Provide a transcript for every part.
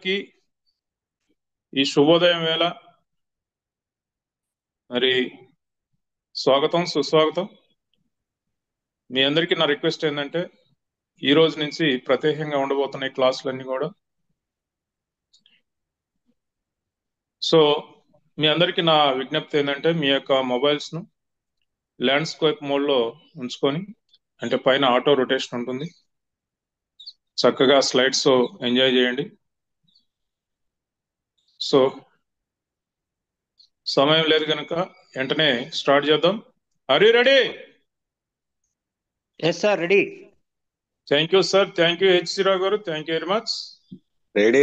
అందరికీ ఈ శుభోదయం వేళ మరి స్వాగతం సుస్వాగతం. మీ అందరికీ నా రిక్వెస్ట్ ఏంటంటే ఈ రోజు నుంచి ప్రత్యేకంగా ఉండబోతున్న ఈ క్లాసులన్నీ కూడా మీ అందరికీ నా విజ్ఞప్తి ఏంటంటే మీ యొక్క మొబైల్స్ ను ల్యాండ్స్కేప్ మోడ్ లో ఉంచుకొని, అంటే పైన ఆటో రొటేషన్ ఉంటుంది, చక్కగా స్లైడ్స్ ఎంజాయ్ చేయండి. సో సమయం లేదు కనుక వెంటనే స్టార్ట్ చేద్దాం. Are you ready? Yes, sir. Ready. Thank you sir, thank you H Rao garu, thank you very much.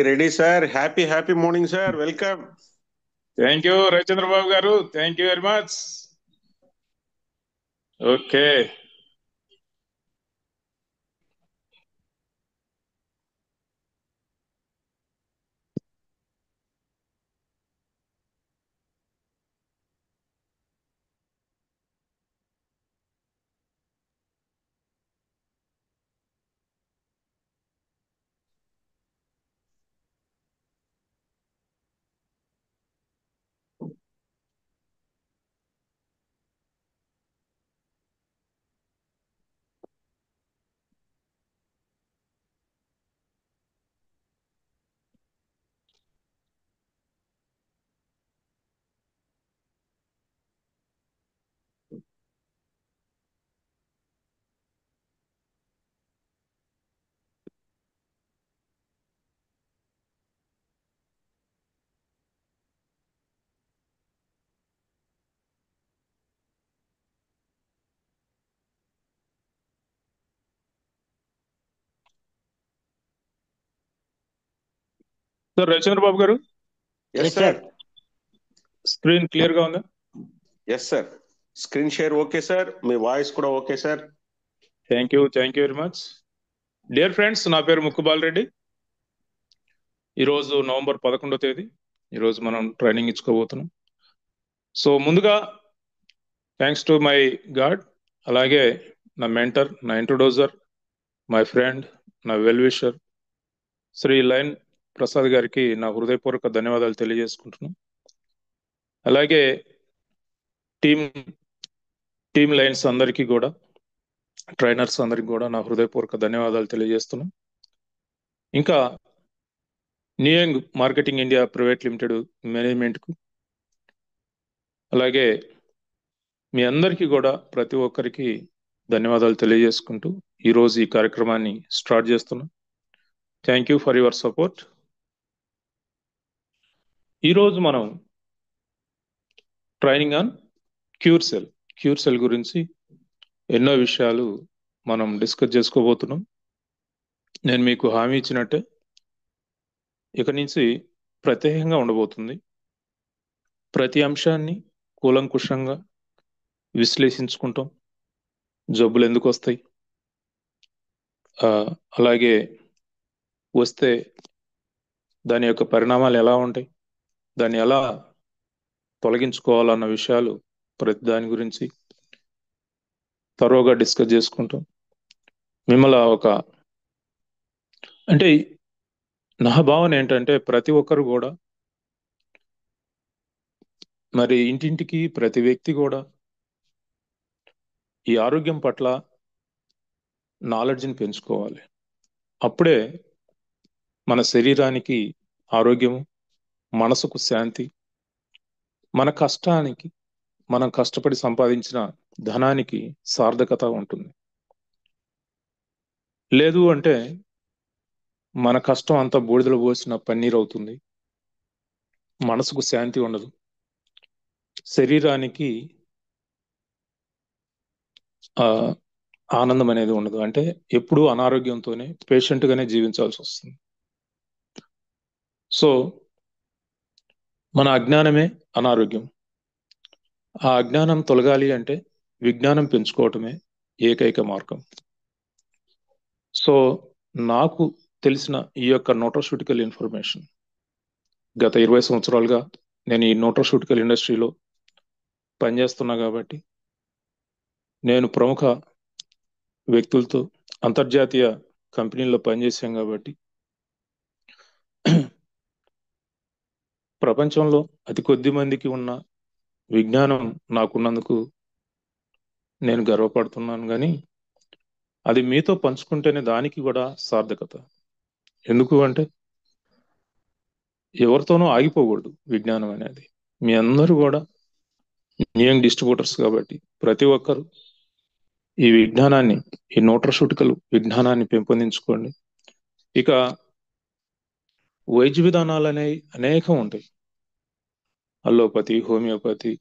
Ready sir. Happy morning sir. Welcome. Thank you Ravichandrababu garu, thank you very much. Okay, sir Ravichandrababu garu, Yes, sir. Screen clear గా ఉందా? Yes sir. Screen share okay sir. మీ voice కూడా okay sir. Thank you very much. Dear friends, నా పేరు ముక్కుబాల్ రెడ్డి. ఈరోజు November 11వ తేదీ. ఈరోజు మనం ట్రైనింగ్ ఇచ్చుకోబోతున్నాం. సో ముందుగా థ్యాంక్స్ టు మై గాడ్, అలాగే నా మెంటర్, నా ఇంట్రొడ్యూసర్, మై ఫ్రెండ్, నా వెల్ విషర్ శ్రీ లైన్ ప్రసాద్ గారికి నా హృదయపూర్వక ధన్యవాదాలు తెలియజేసుకుంటున్నాను. అలాగే టీమ్ లైన్స్ అందరికీ కూడా, ట్రైనర్స్ అందరికీ కూడా నా హృదయపూర్వక ధన్యవాదాలు తెలియజేస్తున్నాను. ఇంకా న్యూయంగ్ మార్కెటింగ్ ఇండియా ప్రైవేట్ లిమిటెడ్ మేనేజ్మెంట్కు, అలాగే మీ అందరికీ కూడా ప్రతి ఒక్కరికి ధన్యవాదాలు తెలియజేసుకుంటూ ఈరోజు ఈ కార్యక్రమాన్ని స్టార్ట్ చేస్తున్నాం. Thank you for your support. ఈరోజు మనం ట్రైనింగ్ ఆన్ క్యూర్ సెల్ గురించి ఎన్నో విషయాలు మనం డిస్కస్ చేసుకోబోతున్నాం. నేను మీకు హామీ ఇచ్చినట్టే ఇక నుంచి ప్రత్యేకంగా ఉండబోతుంది. ప్రతి అంశాన్ని కూలంకుషంగా విశ్లేషించుకుంటాం. జబ్బులు ఎందుకు వస్తాయి, అలాగే వస్తే దాని యొక్క పరిణామాలు ఎలా ఉంటాయి, దాన్ని ఎలా తొలగించుకోవాలన్న విషయాలు ప్రతి దాని గురించి తరోగా డిస్కస్ చేసుకుంటాం. మిమ్మల్ని అంటే నా భావన ఏంటంటే ప్రతి ఒక్కరు కూడా, మరి ఇంటింటికి ప్రతి వ్యక్తి కూడా ఈ ఆరోగ్యం పట్ల నాలెడ్జ్ని పెంచుకోవాలి. అప్పుడే మన శరీరానికి ఆరోగ్యము, మనసుకు శాంతి, మన కష్టానికి, మనం కష్టపడి సంపాదించిన ధనానికి సార్థకత ఉంటుంది. లేదు అంటే మన కష్టం అంతా బూడిదలో పోసిన పన్నీర్ అవుతుంది, మనసుకు శాంతి ఉండదు, శరీరానికి ఆనందం అనేది ఉండదు. అంటే ఎప్పుడూ అనారోగ్యంతోనే పేషెంట్గానే జీవించాల్సి వస్తుంది. సో మన అజ్ఞానమే అనారోగ్యం. ఆ అజ్ఞానం తొలగాలి అంటే విజ్ఞానం పెంచుకోవటమే ఏకైక మార్గం. సో నాకు తెలిసిన ఈ యొక్క న్యూట్రాస్యూటికల్ ఇన్ఫర్మేషన్, గత 20 సంవత్సరాలుగా నేను ఈ న్యూట్రాస్యూటికల్ ఇండస్ట్రీలో పనిచేస్తున్నా కాబట్టి, నేను ప్రముఖ వ్యక్తులతో అంతర్జాతీయ కంపెనీల్లో పనిచేశాం కాబట్టి ప్రపంచంలో అతి కొద్ది మందికి ఉన్న విజ్ఞానం నాకున్నందుకు నేను గర్వపడుతున్నాను, కానీ అది మీతో పంచుకుంటేనే దానికి కూడా సార్థకత. ఎందుకు అంటే ఎవరితోనూ ఆగిపోకూడదు విజ్ఞానం అనేది. మీ అందరూ కూడా యంగ్ డిస్ట్రిబ్యూటర్స్ కాబట్టి ప్రతి ఒక్కరు ఈ విజ్ఞానాన్ని, ఈ న్యూట్రసూటికల్ విజ్ఞానాన్ని పెంపొందించుకోండి. ఇక వైద్య విధానాలు అనేవి అనేకం ఉంటాయి. అల్లోపతి, హోమియోపతి,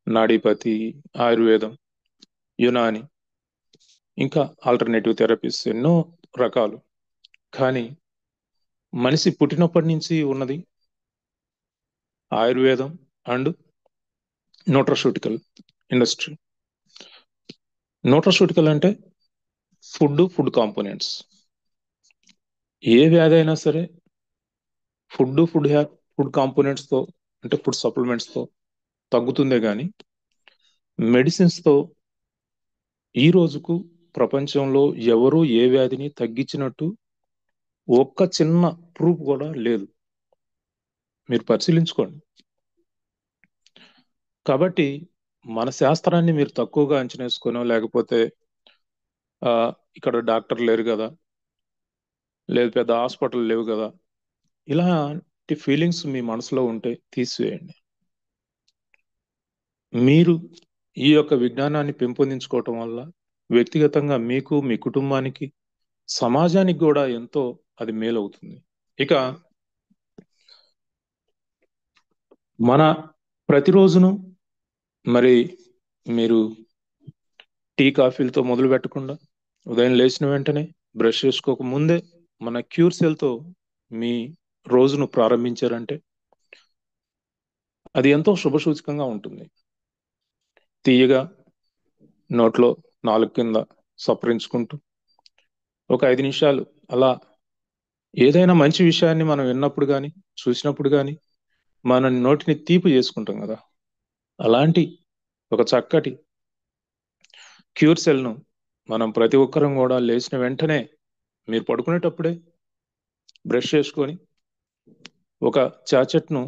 నాడీపతి, ఆయుర్వేదం, యునాని, ఇంకా ఆల్టర్నేటివ్ థెరపీస్, ఎన్నో రకాలు. కానీ మనిషి పుట్టినప్పటి నుంచి ఉన్నది ఆయుర్వేదం అండ్ న్యూట్రసూటికల్ ఇండస్ట్రీ. న్యూట్రసూటికల్ అంటే ఫుడ్ కాంపోనెంట్స్. ఏ వ్యాధి అయినా సరే ఫుడ్ కాంపోనెంట్స్తో, అంటే ఫుడ్ సప్లిమెంట్స్తో తగ్గుతుందే కానీ మెడిసిన్స్తో ఈ రోజుకు ప్రపంచంలో ఎవరూ ఏ వ్యాధిని తగ్గించినట్టు ఒక్క చిన్న ప్రూఫ్ కూడా లేదు. మీరు పరిశీలించుకోండి. కాబట్టి మన శాస్త్రాన్ని మీరు తక్కువగా అంచనా వేసుకునో, లేకపోతే ఇక్కడ డాక్టర్ లేరు కదా, లేదు పెద్ద హాస్పిటల్ లేవు కదా, ఇలాంటి ఫీలింగ్స్ మీ మనసులో ఉంటే తీసివేయండి. మీరు ఈ యొక్క విజ్ఞానాన్ని పెంపొందించుకోవటం వల్ల వ్యక్తిగతంగా మీకు, మీ కుటుంబానికి, సమాజానికి కూడా ఎంతో అది మేలవుతుంది. ఇక మన ప్రతిరోజును మరి మీరు టీ కాఫీలతో మొదలు పెట్టకుండా ఉదయం లేచిన వెంటనే బ్రష్ చేసుకోక ముందే మన క్యూర్ సెల్తో మీ రోజును ప్రారంభించారంటే అది ఎంతో శుభసూచకంగా ఉంటుంది. తీయగా నోట్లో నాలుగు కింద సపరించుకుంటూ ఒక 5 నిమిషాలు అలా ఏదైనా మంచి విషయాన్ని మనం విన్నప్పుడు కానీ, చూసినప్పుడు కానీ మన నోటిని తీపి చేసుకుంటాం కదా, అలాంటి ఒక చక్కటి క్యూర్ సెల్ను మనం ప్రతి ఒక్కరం కూడా లేచిన వెంటనే మీరు పడుకునేటప్పుడే బ్రష్ చేసుకొని ఒక చాచెట్ను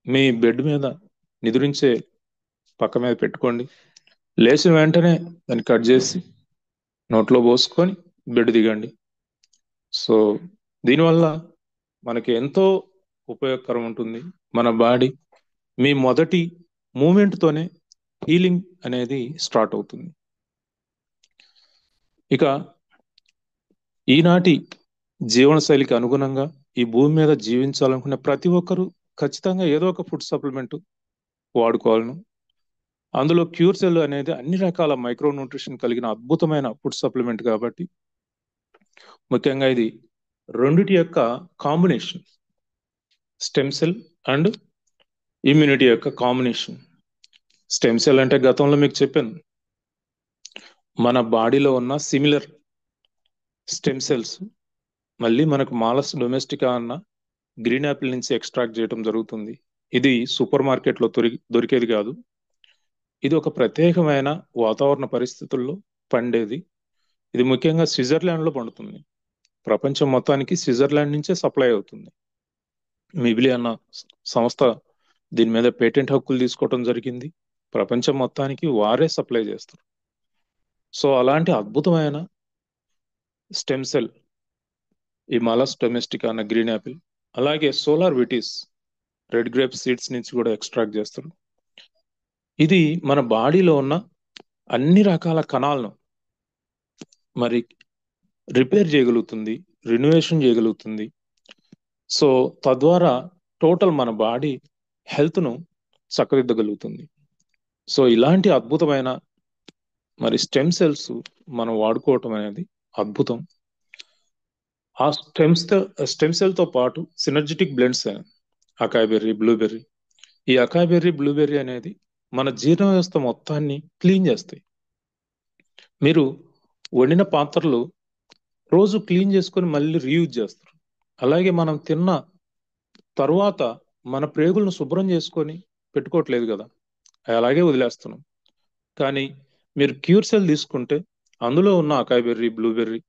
మీ బెడ్ మీద నిద్రించే పక్క మీద పెట్టుకోండి. లేచిన వెంటనే దాన్ని కట్ చేసి నోట్లో పోసుకొని బెడ్ దిగండి. సో దీనివల్ల మనకి ఎంతో ఉపయోగకరం ఉంటుంది. మన బాడీ మీ మొదటి మూమెంట్తోనే హీలింగ్ అనేది స్టార్ట్ అవుతుంది. ఇక ఈనాటి జీవనశైలికి అనుగుణంగా ఈ భూమి మీద జీవించాలనుకునే ప్రతి ఒక్కరూ ఖచ్చితంగా ఏదో ఒక ఫుడ్ సప్లిమెంట్ వాడుకోవాలను. అందులో క్యూర్ సెల్ అనేది అన్ని రకాల మైక్రో న్యూట్రిషన్ కలిగిన అద్భుతమైన ఫుడ్ సప్లిమెంట్ కాబట్టి ముఖ్యంగా ఇది రెండిటి యొక్క combination, stem cell and immunity యొక్క కాంబినేషన్. స్టెమ్ సెల్ అంటే గతంలో మీకు చెప్పాను, మన బాడీలో ఉన్న సిమిలర్ స్టెమ్ సెల్స్ మళ్ళీ మనకు మాలస్ డొమెస్టికా అన్న గ్రీన్ యాపిల్ నుంచి ఎక్స్ట్రాక్ట్ చేయడం జరుగుతుంది. ఇది సూపర్ మార్కెట్లో దొరికేది కాదు. ఇది ఒక ప్రత్యేకమైన వాతావరణ పరిస్థితుల్లో పండేది. ఇది ముఖ్యంగా స్విట్జర్లాండ్లో పండుతుంది. ప్రపంచం మొత్తానికి స్విట్జర్లాండ్ నుంచే సప్లై అవుతుంది. మిబిలి అన్న సంస్థ దీని మీద పేటెంట్ హక్కులు తీసుకోవడం జరిగింది. ప్రపంచం మొత్తానికి వారే సప్లై చేస్తారు. సో అలాంటి అద్భుతమైన స్టెమ్ సెల్ ఈ మాలస్ డొమెస్టికా అన్న గ్రీన్ యాపిల్, అలాగే solar Vitis red grape seeds నుంచి కూడా ఎక్స్ట్రాక్ట్ చేస్తారు. ఇది మన బాడీలో ఉన్న అన్ని రకాల కణాలను మరి రిపేర్ చేయగలుగుతుంది, రినోవేషన్ చేయగలుగుతుంది. సో తద్వారా టోటల్ మన బాడీ హెల్త్ను చక్కదిద్దగలుగుతుంది. సో ఇలాంటి అద్భుతమైన మరి స్టెమ్ సెల్స్ మనం వాడుకోవటం అనేది అద్భుతం. ఆ స్టెమ్ సెల్తో పాటు synergetic blends, acai berry, blueberry. ఈ అకాయ్ బెర్రీ, బ్లూబెర్రీ అనేది మన జీర్ణ వ్యవస్థ మొత్తాన్ని క్లీన్ చేస్తాయి. మీరు వండిన పాత్రలు రోజు క్లీన్ చేసుకొని మళ్ళీ రీయూజ్ చేస్తారు. అలాగే మనం తిన్న తర్వాత మన ప్రేగులను శుభ్రం చేసుకొని పెట్టుకోవట్లేదు కదా, అలాగే వదిలేస్తున్నాం. కానీ మీరు క్యూర్ సెల్ తీసుకుంటే అందులో ఉన్న అకాయ్ బెర్రీ, బ్లూబెర్రీ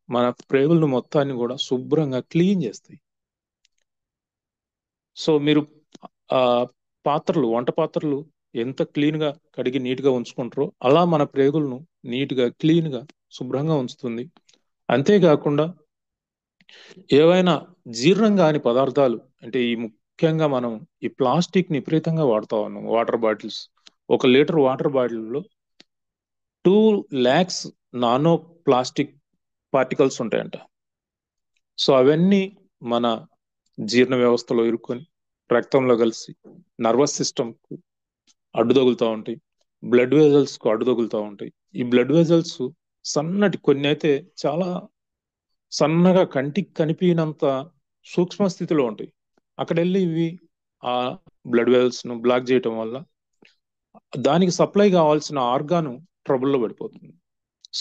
మన ప్రేగులను మొత్తాన్ని కూడా శుభ్రంగా క్లీన్ చేస్తాయి. సో మీరు ఆ పాత్రలు, వంట పాత్రలు ఎంత క్లీన్ గా కడిగి నీట్ గా ఉంచుకుంటారో అలా మన ప్రేగులను నీట్ గా క్లీన్ గా శుభ్రంగా ఉంచుతుంది. అంతేకాకుండా ఏవైనా జీర్ణం కాని పదార్థాలు అంటే ఈ ముఖ్యంగా మనం ఈ ప్లాస్టిక్ ని విపరీతంగా వాడుతా ఉన్నాం. వాటర్ బాటిల్స్, 1 లీటర్ వాటర్ బాటిల్లో 2 lakhs నానో ప్లాస్టిక్ పార్టికల్స్ ఉంటాయంట. సో అవన్నీ మన జీర్ణ వ్యవస్థలో ఇరుక్కొని రక్తంలో కలిసి నర్వస్ సిస్టమ్ కు అడ్డు తగులుతూ ఉంటాయి, బ్లడ్ వెజల్స్ కు అడ్డు తగులుతూ ఉంటాయి. ఈ బ్లడ్ వెజల్స్ సన్నటి, కొన్ని అయితే చాలా సన్నగా కంటికి కనిపించినంత సూక్ష్మ స్థితిలో ఉంటాయి. అక్కడ వెళ్ళి ఇవి ఆ బ్లడ్ వెజల్స్ ను బ్లాక్ చేయటం వల్ల దానికి సప్లై కావాల్సిన ఆర్గాను ట్రబుల్లో పడిపోతుంది.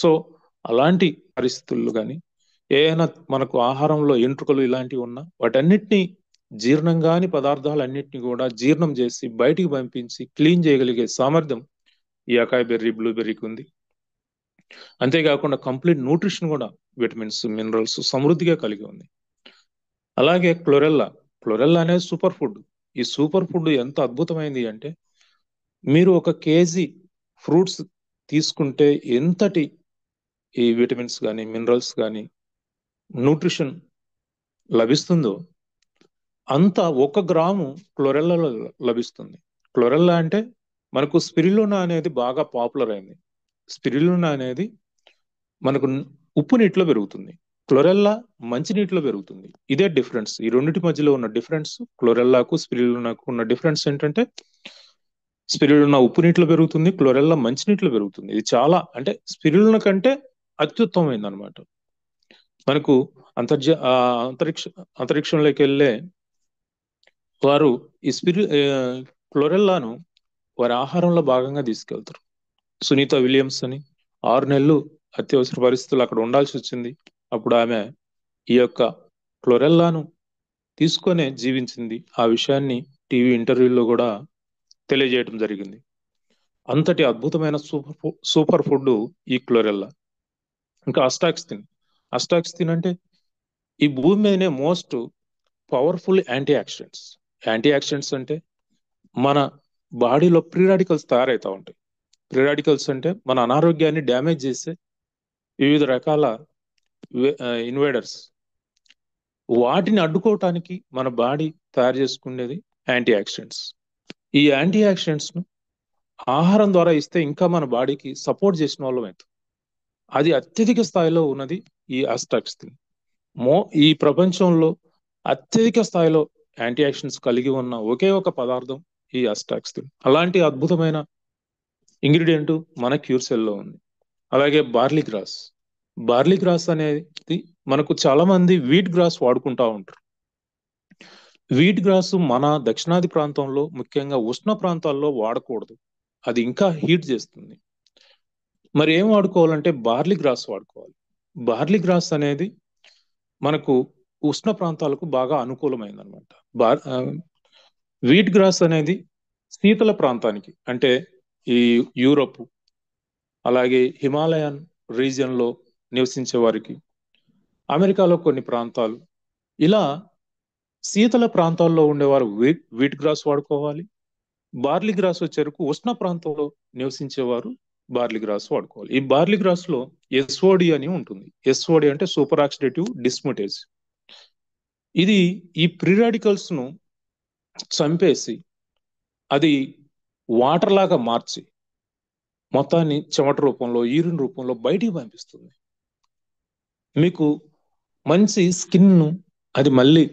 సో అలాంటి పరిస్థితుల్లో కానీ ఏదైనా మనకు ఆహారంలో ఎంట్రుకలు ఇలాంటివి ఉన్నా వాటన్నిటినీ జీర్ణం కాని పదార్థాలన్నిటిని కూడా జీర్ణం చేసి బయటికి పంపించి క్లీన్ చేయగలిగే సామర్థ్యం ఈ అకాయ్ బెర్రీ, బ్లూబెర్రీకి ఉంది. అంతేకాకుండా కంప్లీట్ న్యూట్రిషన్ కూడా, విటమిన్స్, మినరల్స్ సమృద్ధిగా కలిగి ఉంది. అలాగే క్లోరెల్లా, క్లోరెల్లా అనేది సూపర్ ఫుడ్. ఈ సూపర్ ఫుడ్ ఎంత అద్భుతమైంది అంటే మీరు 1 kg ఫ్రూట్స్ తీసుకుంటే ఎంతటి ఈ విటమిన్స్ కానీ మినరల్స్ కానీ న్యూట్రిషన్ లభిస్తుందో అంత 1 గ్రాము క్లోరెల్లాలో లభిస్తుంది. క్లోరెల్లా అంటే మనకు స్పిరులినా అనేది బాగా పాపులర్ అయింది. స్పిరులినా అనేది మనకు ఉప్పు నీటిలో పెరుగుతుంది, క్లోరెల్లా మంచినీటిలో పెరుగుతుంది. ఇదే డిఫరెన్స్, ఈ రెండింటి మధ్యలో ఉన్న డిఫరెన్స్. క్లోరెల్లాకు స్పిరులినాకు ఉన్న డిఫరెన్స్ ఏంటంటే స్పిరులినా ఉప్పు నీటిలో పెరుగుతుంది, క్లోరెల్లా మంచినీటిలో పెరుగుతుంది. ఇది చాలా అంటే స్పిరులినా కంటే అత్యుత్తమమైంది అనమాట. మనకు అంతరిక్షంలోకి వెళ్ళే వారు ఈ క్లోరెల్లాను వారి ఆహారంలో భాగంగా తీసుకెళ్తారు. సునీత విలియమ్స్ అని 6 నెలలు అత్యవసర పరిస్థితులు అక్కడ ఉండాల్సి వచ్చింది. అప్పుడు ఆమె ఈ యొక్క క్లోరెల్లాను తీసుకొనే జీవించింది. ఆ విషయాన్ని టీవీ ఇంటర్వ్యూలో కూడా తెలియజేయడం జరిగింది. అంతటి అద్భుతమైన సూపర్ ఫుడ్ ఈ క్లోరెల్లా. ఇంకా అస్టాక్సిన్. అస్టాక్సిన్ అంటే ఈ భూమి మీదనే most powerful antioxidants. Antioxidants అంటే మన బాడీలో ఫ్రీ రాడికల్స్ తయారవుతూ ఉంటాయి. ఫ్రీ రాడికల్స్ అంటే మన అనారోగ్యాన్ని డ్యామేజ్ చేసే వివిధ రకాల ఇన్వేడర్స్. వాటిని అడ్డుకోవటానికి మన బాడీ తయారు చేసుకునేది యాంటీ ఆక్సిడెంట్స్. ఈ యాంటీ ఆక్సిడెంట్స్ ను ఆహారం ద్వారా ఇస్తే ఇంకా మన బాడీకి సపోర్ట్ చేసిన వాళ్ళం అవుతుంది. అది అత్యధిక స్థాయిలో ఉన్నది ఈ అస్టాక్సిన్. ఈ ప్రపంచంలో అత్యధిక స్థాయిలో యాంటీ ఆక్సిడెంట్స్ కలిగి ఉన్న ఒకే ఒక పదార్థం ఈ అస్టాక్సిన్. అలాంటి అద్భుతమైన ఇంగ్రీడియంట్ మన క్యూర్సెల్లో ఉంది. అలాగే బార్లీ గ్రాస్. బార్లీ గ్రాస్ అనేది మనకు చాలా మంది వీట్ గ్రాస్ వాడుకుంటా ఉంటారు. వీట్ గ్రాస్ మన దక్షిణాది ప్రాంతంలో, ముఖ్యంగా ఉష్ణ ప్రాంతాల్లో వాడకూడదు, అది ఇంకా హీట్ చేస్తుంది. మరి ఏం వాడుకోవాలంటే బార్లీ గ్రాస్ వాడుకోవాలి. బార్లీ గ్రాస్ అనేది మనకు ఉష్ణ ప్రాంతాలకు బాగా అనుకూలమైంది అనమాట. వీట్ గ్రాస్ అనేది శీతల ప్రాంతానికి, అంటే ఈ యూరప్ అలాగే హిమాలయన్ రీజియన్ లో నివసించే వారికి, అమెరికాలో కొన్ని ప్రాంతాలు, ఇలా శీతల ప్రాంతాల్లో ఉండేవారు వీట్ గ్రాస్ వాడుకోవాలి. బార్లీ గ్రాస్ వచ్చేరకు ఉష్ణ ప్రాంతంలో నివసించేవారు బార్లీ గ్రాస్ వాడుకోవాలి. ఈ బార్లీ గ్రాస్ లో ఎస్ఓడి అని ఉంటుంది. ఎస్ఓడి అంటే సూపర్ ఆక్సిడేటివ్ డిస్ముటేజ్. ఇది ఈ ఫ్రీ రాడికల్స్ ను చంపేసి అది వాటర్ లాగా మార్చి మొత్తాన్ని చెమట రూపంలో, యూరిన్ రూపంలో బయటికి పంపిస్తుంది. మీకు మంచి స్కిన్ ను అది మళ్ళీ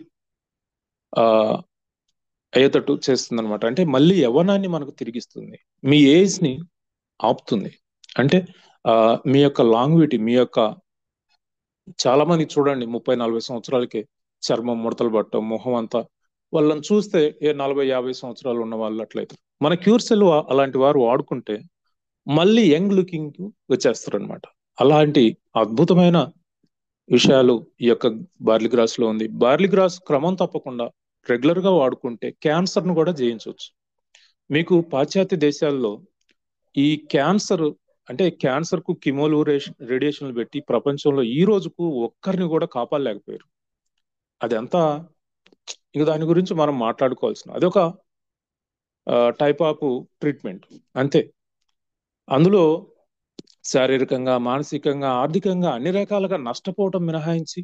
అయ్యేటట్టు చేస్తుంది అనమాట. అంటే మళ్ళీ యవ్వనాన్ని మనకు తిరిగిస్తుంది, మీ ఏజ్ ని ఆపుతుంది. అంటే మీ యొక్క లాంగ్విటీ, మీ యొక్క చాలా మంది చూడండి 30-40 సంవత్సరాలకే చర్మం ముడతలు పట్టడం, మొహం అంతా, వాళ్ళని చూస్తే 40-50 సంవత్సరాలు ఉన్న వాళ్ళు అట్లయితే. మన క్యూర్సెల్ అలాంటి వారు వాడుకుంటే మళ్ళీ యంగ్ లుకింగ్ వచ్చేస్తారు అనమాట. అలాంటి అద్భుతమైన విషయాలు ఈ యొక్క బార్లీ గ్రాస్ లో ఉంది. బార్లీ గ్రాస్ క్రమం తప్పకుండా రెగ్యులర్ గా వాడుకుంటే క్యాన్సర్ ను కూడా జయించవచ్చు. మీకు పాశ్చాత్య దేశాల్లో ఈ క్యాన్సర్ అంటే క్యాన్సర్ కు కిమోలు రేడియేషన్లు పెట్టి ప్రపంచంలో ఈ రోజుకు ఒక్కరిని కూడా కాపాడలేకపోయారు. అదంతా ఇంక దాని గురించి మనం మాట్లాడుకోవాల్సిన, అదొక టైప్ ఆఫ్ ట్రీట్మెంట్ అంతే. అందులో శారీరకంగా, మానసికంగా, ఆర్థికంగా అన్ని రకాలుగా నష్టపోవటం మినహాయించి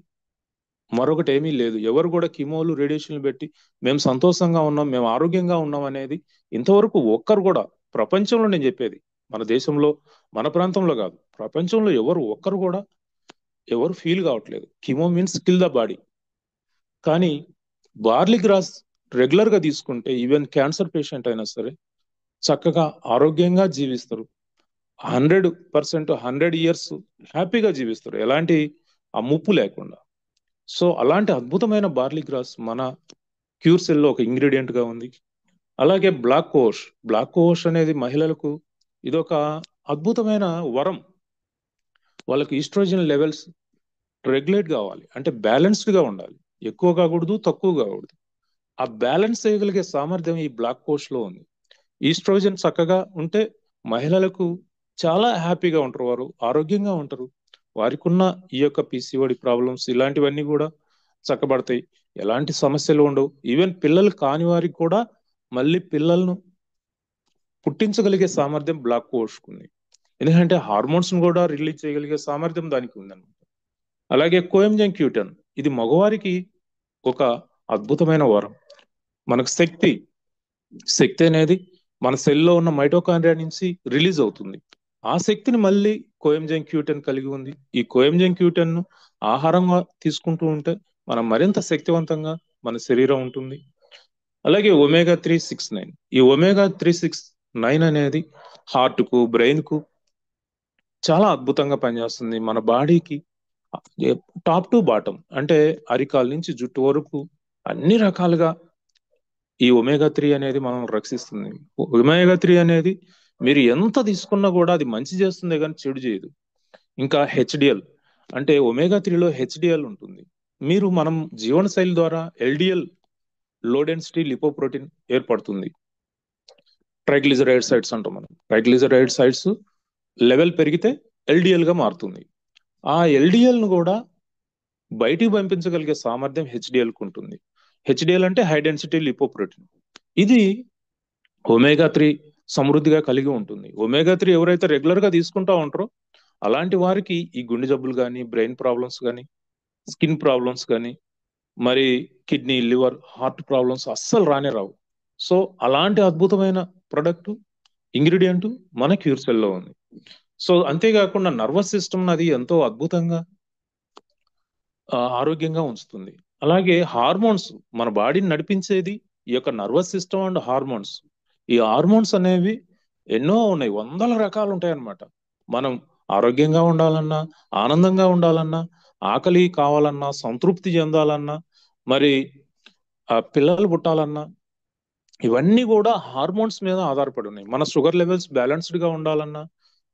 మరొకటి ఏమీ లేదు. ఎవరు కూడా కీమోలు, రేడియేషన్లు పెట్టి మేము సంతోషంగా ఉన్నాం, మేము ఆరోగ్యంగా ఉన్నాం అనేది ఇంతవరకు ఒక్కరు కూడా, ప్రపంచంలో నేను చెప్పేది, మన దేశంలో, మన ప్రాంతంలో కాదు, ప్రపంచంలో ఒక్కరు కూడా ఎవరు ఫీల్ కావట్లేదు. Chemo means kill the body. కానీ బార్లీ గ్రాస్ రెగ్యులర్ గా తీసుకుంటే ఈవెన్ క్యాన్సర్ పేషెంట్ అయినా సరే చక్కగా ఆరోగ్యంగా జీవిస్తారు. 100%, 100 years హ్యాపీగా జీవిస్తారు, ఎలాంటి ఆ ముప్పు లేకుండా. సో అలాంటి అద్భుతమైన బార్లీ గ్రాస్ మన క్యూర్ సెల్ లో ఒక ఇంగ్రీడియంట్ గా ఉంది. అలాగే బ్లాక్ కోష్ అనేది మహిళలకు ఇదొక అద్భుతమైన వరం. వాళ్ళకి ఈస్ట్రోజన్ లెవెల్స్ రెగ్యులేట్ కావాలి అంటే బ్యాలెన్స్డ్ గా ఉండాలి, ఎక్కువ కాకూడదు, తక్కువ కాకూడదు. ఆ బ్యాలెన్స్ చేయగలిగే సామర్థ్యం ఈ బ్లాక్ కోష్ లో ఉంది. ఈస్ట్రోజన్ చక్కగా ఉంటే మహిళలకు చాలా హ్యాపీగా ఉంటారు, వారు ఆరోగ్యంగా ఉంటారు. వారికి ఉన్న ఈ యొక్క పిసిఓడి ప్రాబ్లమ్స్ ఇలాంటివన్నీ కూడా చక్కబడతాయి, ఎలాంటి సమస్యలు ఉండవు. ఈవెన్ పిల్లలు కాని వారికి కూడా మళ్ళీ పిల్లలను పుట్టించగలిగే సామర్థ్యం బ్లాక్ కోష్కుంది. ఎందుకంటే హార్మోన్స్ కూడా రిలీజ్ చేయగలిగే సామర్థ్యం దానికి ఉందన్నమాట. అలాగే కోయంజన్ క్యూటన్, ఇది మగవారికి ఒక అద్భుతమైన వరం. మనకు శక్తి అనేది మన సెల్లో ఉన్న మైటోకాండ్రియా నుంచి రిలీజ్ అవుతుంది. ఆ శక్తిని మళ్ళీ కోయంజన్ క్యూటన్ కలిగి ఉంది. ఈ కోయంజన్ క్యూటన్ ను ఆహారంగా తీసుకుంటూ ఉంటే మనం మరింత శక్తివంతంగా మన శరీరం ఉంటుంది. అలాగే omega-369, ఈ omega-369 అనేది హార్ట్ కు, బ్రెయిన్ కు చాలా అద్భుతంగా పనిచేస్తుంది. మన బాడీకి టాప్ టు బాటం అంటే అరికాల నుంచి జుట్టు వరకు అన్ని రకాలుగా ఈ omega-3 అనేది మనం రక్షిస్తుంది. omega-3 అనేది మీరు ఎంత తీసుకున్నా కూడా అది మంచి చేస్తుంది కానీ చెడు చేయదు. ఇంకా హెచ్డిఎల్ అంటే omega-3లో హెచ్డిఎల్ ఉంటుంది. మనం జీవనశైలి ద్వారా ఎల్డిఎల్, లో డెన్సిటీ లిపోప్రోటీన్ ఏర్పడుతుంది. ట్రైగ్లిజరైడ్ సైడ్స్ అంటాం మనం. ట్రైగ్లిజరైడ్ సైడ్స్ లెవెల్ పెరిగితే ఎల్డిఎల్ గా మారుతుంది. ఆ ఎల్డిఎల్ ను కూడా బయటికి పంపించగలిగే సామర్థ్యం హెచ్డిఎల్ కు ఉంటుంది. హెచ్డిఎల్ అంటే హై డెన్సిటీ లిపోప్రోటీన్. ఇది omega-3 సమృద్ధిగా కలిగి ఉంటుంది. omega-3 ఎవరైతే రెగ్యులర్ గా తీసుకుంటా ఉంటారో అలాంటి వారికి ఈ గుండె జబ్బులు కానీ, బ్రెయిన్ ప్రాబ్లమ్స్ కానీ, స్కిన్ ప్రాబ్లమ్స్ కానీ, మరి కిడ్నీ, లివర్, హార్ట్ ప్రాబ్లమ్స్ అస్సలు రానే రావు. సో అలాంటి అద్భుతమైన ప్రొడక్ట్, ఇంగ్రీడియంట్ మన క్యూర్ సెల్ లో ఉంది. సో అంతేకాకుండా నర్వస్ సిస్టమ్ అది ఎంతో అద్భుతంగా ఆరోగ్యంగా ఉంచుతుంది. అలాగే హార్మోన్స్, మన బాడీని నడిపించేది ఈ యొక్క నర్వస్ సిస్టమ్ అండ్ హార్మోన్స్. ఈ హార్మోన్స్ అనేవి ఎన్నో ఉన్నాయి, వందల రకాలు ఉంటాయి అన్నమాట. మనం ఆరోగ్యంగా ఉండాలన్నా, ఆనందంగా ఉండాలన్నా, ఆకలి కావాలన్నా, సంతృప్తి చెందాలన్నా, మరి పిల్లలు పుట్టాలన్నా, ఇవన్నీ కూడా హార్మోన్స్ మీద ఆధారపడి ఉన్నాయి. మన షుగర్ లెవెల్స్ బ్యాలెన్స్డ్ గా ఉండాలన్నా,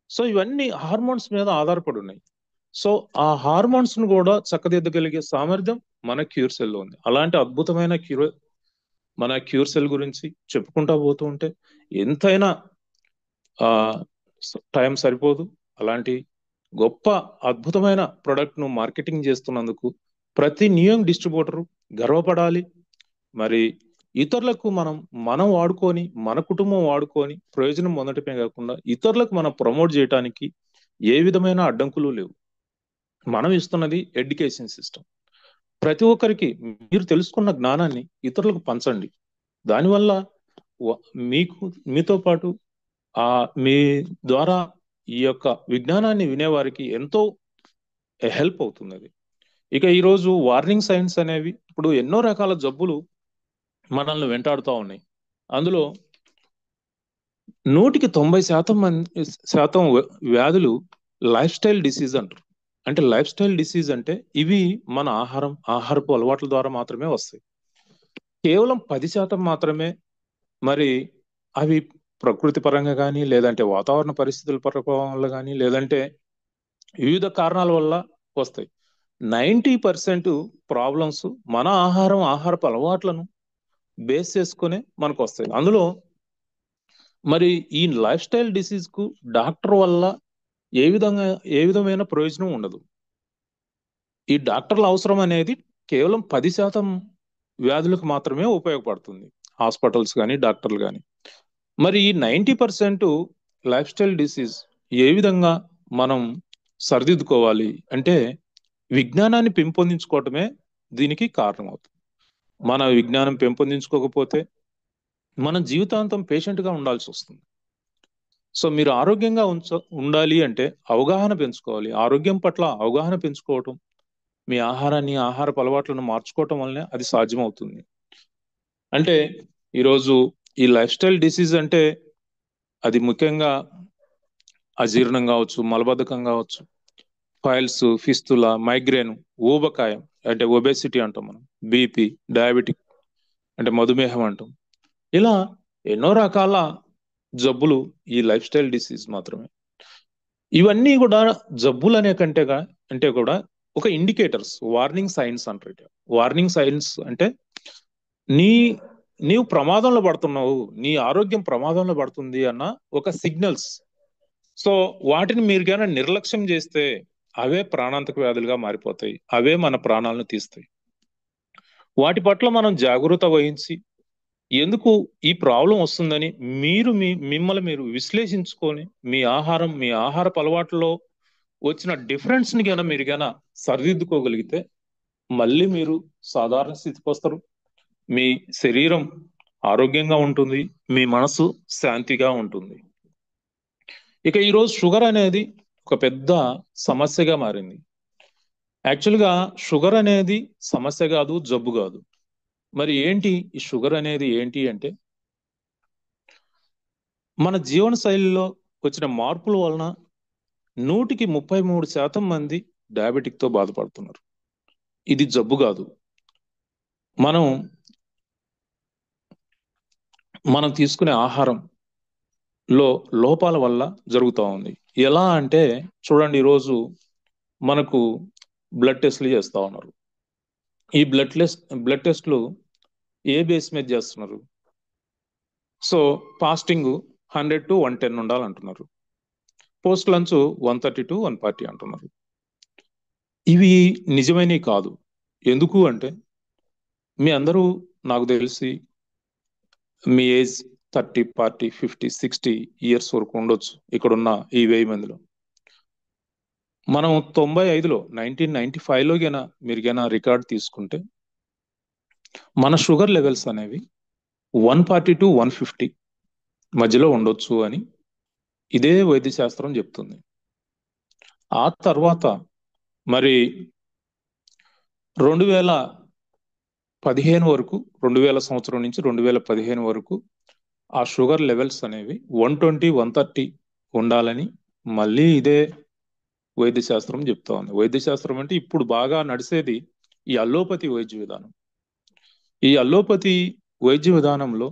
సో ఇవన్నీ హార్మోన్స్ మీద ఆధారపడి ఉన్నాయి. సో ఆ హార్మోన్స్ ను కూడా చక్కదిద్దగలిగే సామర్థ్యం మన క్యూర్ సెల్ లో ఉంది. అలాంటి అద్భుతమైన మన క్యూర్ సెల్ గురించి చెప్పుకుంటా పోతూ ఉంటే ఎంతైనా టైం సరిపోదు. అలాంటి గొప్ప అద్భుతమైన ప్రొడక్ట్ ను మార్కెటింగ్ చేస్తున్నందుకు ప్రతి న్యూయంగ్ డిస్ట్రిబ్యూటర్ గర్వపడాలి. మరి ఇతరులకు మనం వాడుకొని, మన కుటుంబం వాడుకొని ప్రయోజనం పొందటమే కాకుండా ఇతరులకు మనం ప్రమోట్ చేయడానికి ఏ విధమైన అడ్డంకులు లేవు. మనం ఇస్తున్నది ఎడ్యుకేషన్ సిస్టమ్. ప్రతి ఒక్కరికి మీరు తెలుసుకున్న జ్ఞానాన్ని ఇతరులకు పంచండి. దానివల్ల మీతో పాటు మీ ద్వారా ఈ యొక్క విజ్ఞానాన్ని వినేవారికి ఎంతో హెల్ప్ అవుతుంది అది. ఇక ఈరోజు వార్నింగ్ సైన్స్ అనేవి ఇప్పుడు ఎన్నో రకాల జబ్బులు మనల్ని వెంటాడుతూ ఉన్నాయి. అందులో 90% వ్యాధులు లైఫ్ స్టైల్ డిసీజ్ అంటారు. అంటే లైఫ్ స్టైల్ డిసీజ్ అంటే ఇవి మన ఆహారపు అలవాట్ల ద్వారా మాత్రమే వస్తాయి. కేవలం 10% మాత్రమే మరి అవి ప్రకృతి పరంగా కానీ, లేదంటే వాతావరణ పరిస్థితుల ప్రభావం వల్ల కానీ, లేదంటే వివిధ కారణాల వల్ల వస్తాయి. 90% ప్రాబ్లమ్స్ మన ఆహారపు అలవాట్లను బేస్ చేసుకునే మనకు వస్తాయి. అందులో మరి ఈ లైఫ్ స్టైల్ డిసీజ్ కు డాక్టర్ వల్ల ఏ విధమైన ప్రయోజనం ఉండదు. ఈ డాక్టర్ల అవసరం అనేది కేవలం 10% వ్యాధులకు మాత్రమే ఉపయోగపడుతుంది, హాస్పిటల్స్ కానీ, డాక్టర్లు కానీ. మరి ఈ 90% లైఫ్ స్టైల్ డిసీజ్ ఏ విధంగా మనం సరిదిద్దుకోవాలి అంటే విజ్ఞానాన్ని పెంపొందించుకోవటమే దీనికి కారణం అవుతుంది. మన విజ్ఞానం పెంపొందించుకోకపోతే మన జీవితాంతం పేషెంట్గా ఉండాల్సి వస్తుంది. సో మీరు ఆరోగ్యంగా ఉండాలి అంటే అవగాహన పెంచుకోవాలి. ఆరోగ్యం పట్ల అవగాహన పెంచుకోవటం, మీ ఆహారాన్ని ఆహారపు అలవాట్లను మార్చుకోవటం వల్లనే అది సాధ్యమవుతుంది. అంటే ఈరోజు ఈ లైఫ్ స్టైల్ డిసీజ్ అంటే అది ముఖ్యంగా అజీర్ణం కావచ్చు, మలబద్ధకం కావచ్చు, ఫైల్స్, ఫిస్తుల, మైగ్రేన్, ఊబకాయం అంటే ఒబేసిటీ అంటాం మనం, బీపీ, డయాబెటిక్ అంటే మధుమేహం అంటాం. ఇలా ఎన్నో రకాల జబ్బులు ఈ లైఫ్ స్టైల్ డిసీజ్ మాత్రమే. ఇవన్నీ కూడా జబ్బులు అనే కంటేగా అంటే కూడా ఒక ఇండికేటర్స్, వార్నింగ్ సైన్స్ అంటారు. వార్నింగ్ సైన్స్ అంటే నీవు ప్రమాదంలో పడుతున్నావు, నీ ఆరోగ్యం ప్రమాదంలో పడుతుంది అన్న ఒక సిగ్నల్స్. సో వాటిని మీరు కనుక నిర్లక్ష్యం చేస్తే అవే ప్రాణాంతక వ్యాధులుగా మారిపోతాయి, అవే మన ప్రాణాలను తీస్తాయి. వాటి పట్ల మనం జాగరూకత వహించి ఎందుకు ఈ ప్రాబ్లం వస్తుందని మిమ్మల్ని మీరు విశ్లేషించుకొని మీ ఆహారపు అలవాట్లలో వచ్చిన డిఫరెన్స్ ని కనుక మీరు కనుక సరిదిద్దుకోగలిగితే మళ్ళీ మీరు సాధారణ స్థితికి వస్తారు. మీ శరీరం ఆరోగ్యంగా ఉంటుంది, మీ మనసు శాంతిగా ఉంటుంది. ఇక ఈరోజు షుగర్ అనేది ఒక పెద్ద సమస్యగా మారింది. యాక్చువల్గా షుగర్ అనేది సమస్య కాదు, జబ్బు కాదు. మరి ఏంటి ఈ షుగర్ అనేది ఏంటి అంటే మన జీవన శైలిలో వచ్చిన మార్పుల వలన 133% మంది డయాబెటిక్ తో బాధపడుతున్నారు. ఇది జబ్బు కాదు, మనం తీసుకునే ఆహారంలో లోపాల వల్ల జరుగుతూ ఉంది. ఎలా అంటే చూడండి, ఈరోజు మనకు బ్లడ్ టెస్ట్లు చేస్తూ ఉన్నారు. ఈ బ్లడ్ టెస్ట్లు ఏ బేస్ మీద చేస్తున్నారు? సో ఫాస్టింగ్ 100 to 110 ఉండాలంటున్నారు, పోస్ట్ లంచ్ 130 to 140 అంటున్నారు. ఇవి నిజమైనవి కాదు. ఎందుకు అంటే మీ అందరూ నాకు తెలిసి మీ ఏజ్ 30, 40, 50, 60 ఇయర్స్ వరకు ఉండొచ్చు ఇక్కడున్న ఈ 1000 మందిలో. మనం 95లో 1995లో మీరు రికార్డ్ తీసుకుంటే మన షుగర్ లెవెల్స్ అనేవి 140 to 150 మధ్యలో ఉండొచ్చు అని ఇదే వైద్య శాస్త్రం చెప్తుంది. ఆ తర్వాత మరి 2015 వరకు, 2000 సంవత్సరం నుంచి 2015 వరకు ఆ షుగర్ లెవెల్స్ అనేవి 120, 130 ఉండాలని మళ్ళీ ఇదే వైద్య శాస్త్రం చెప్తా ఉంది. వైద్య శాస్త్రం అంటే ఇప్పుడు బాగా నడిచేది ఈ అల్లోపతి వైద్య విధానం. ఈ అల్లోపతి వైద్య విధానంలో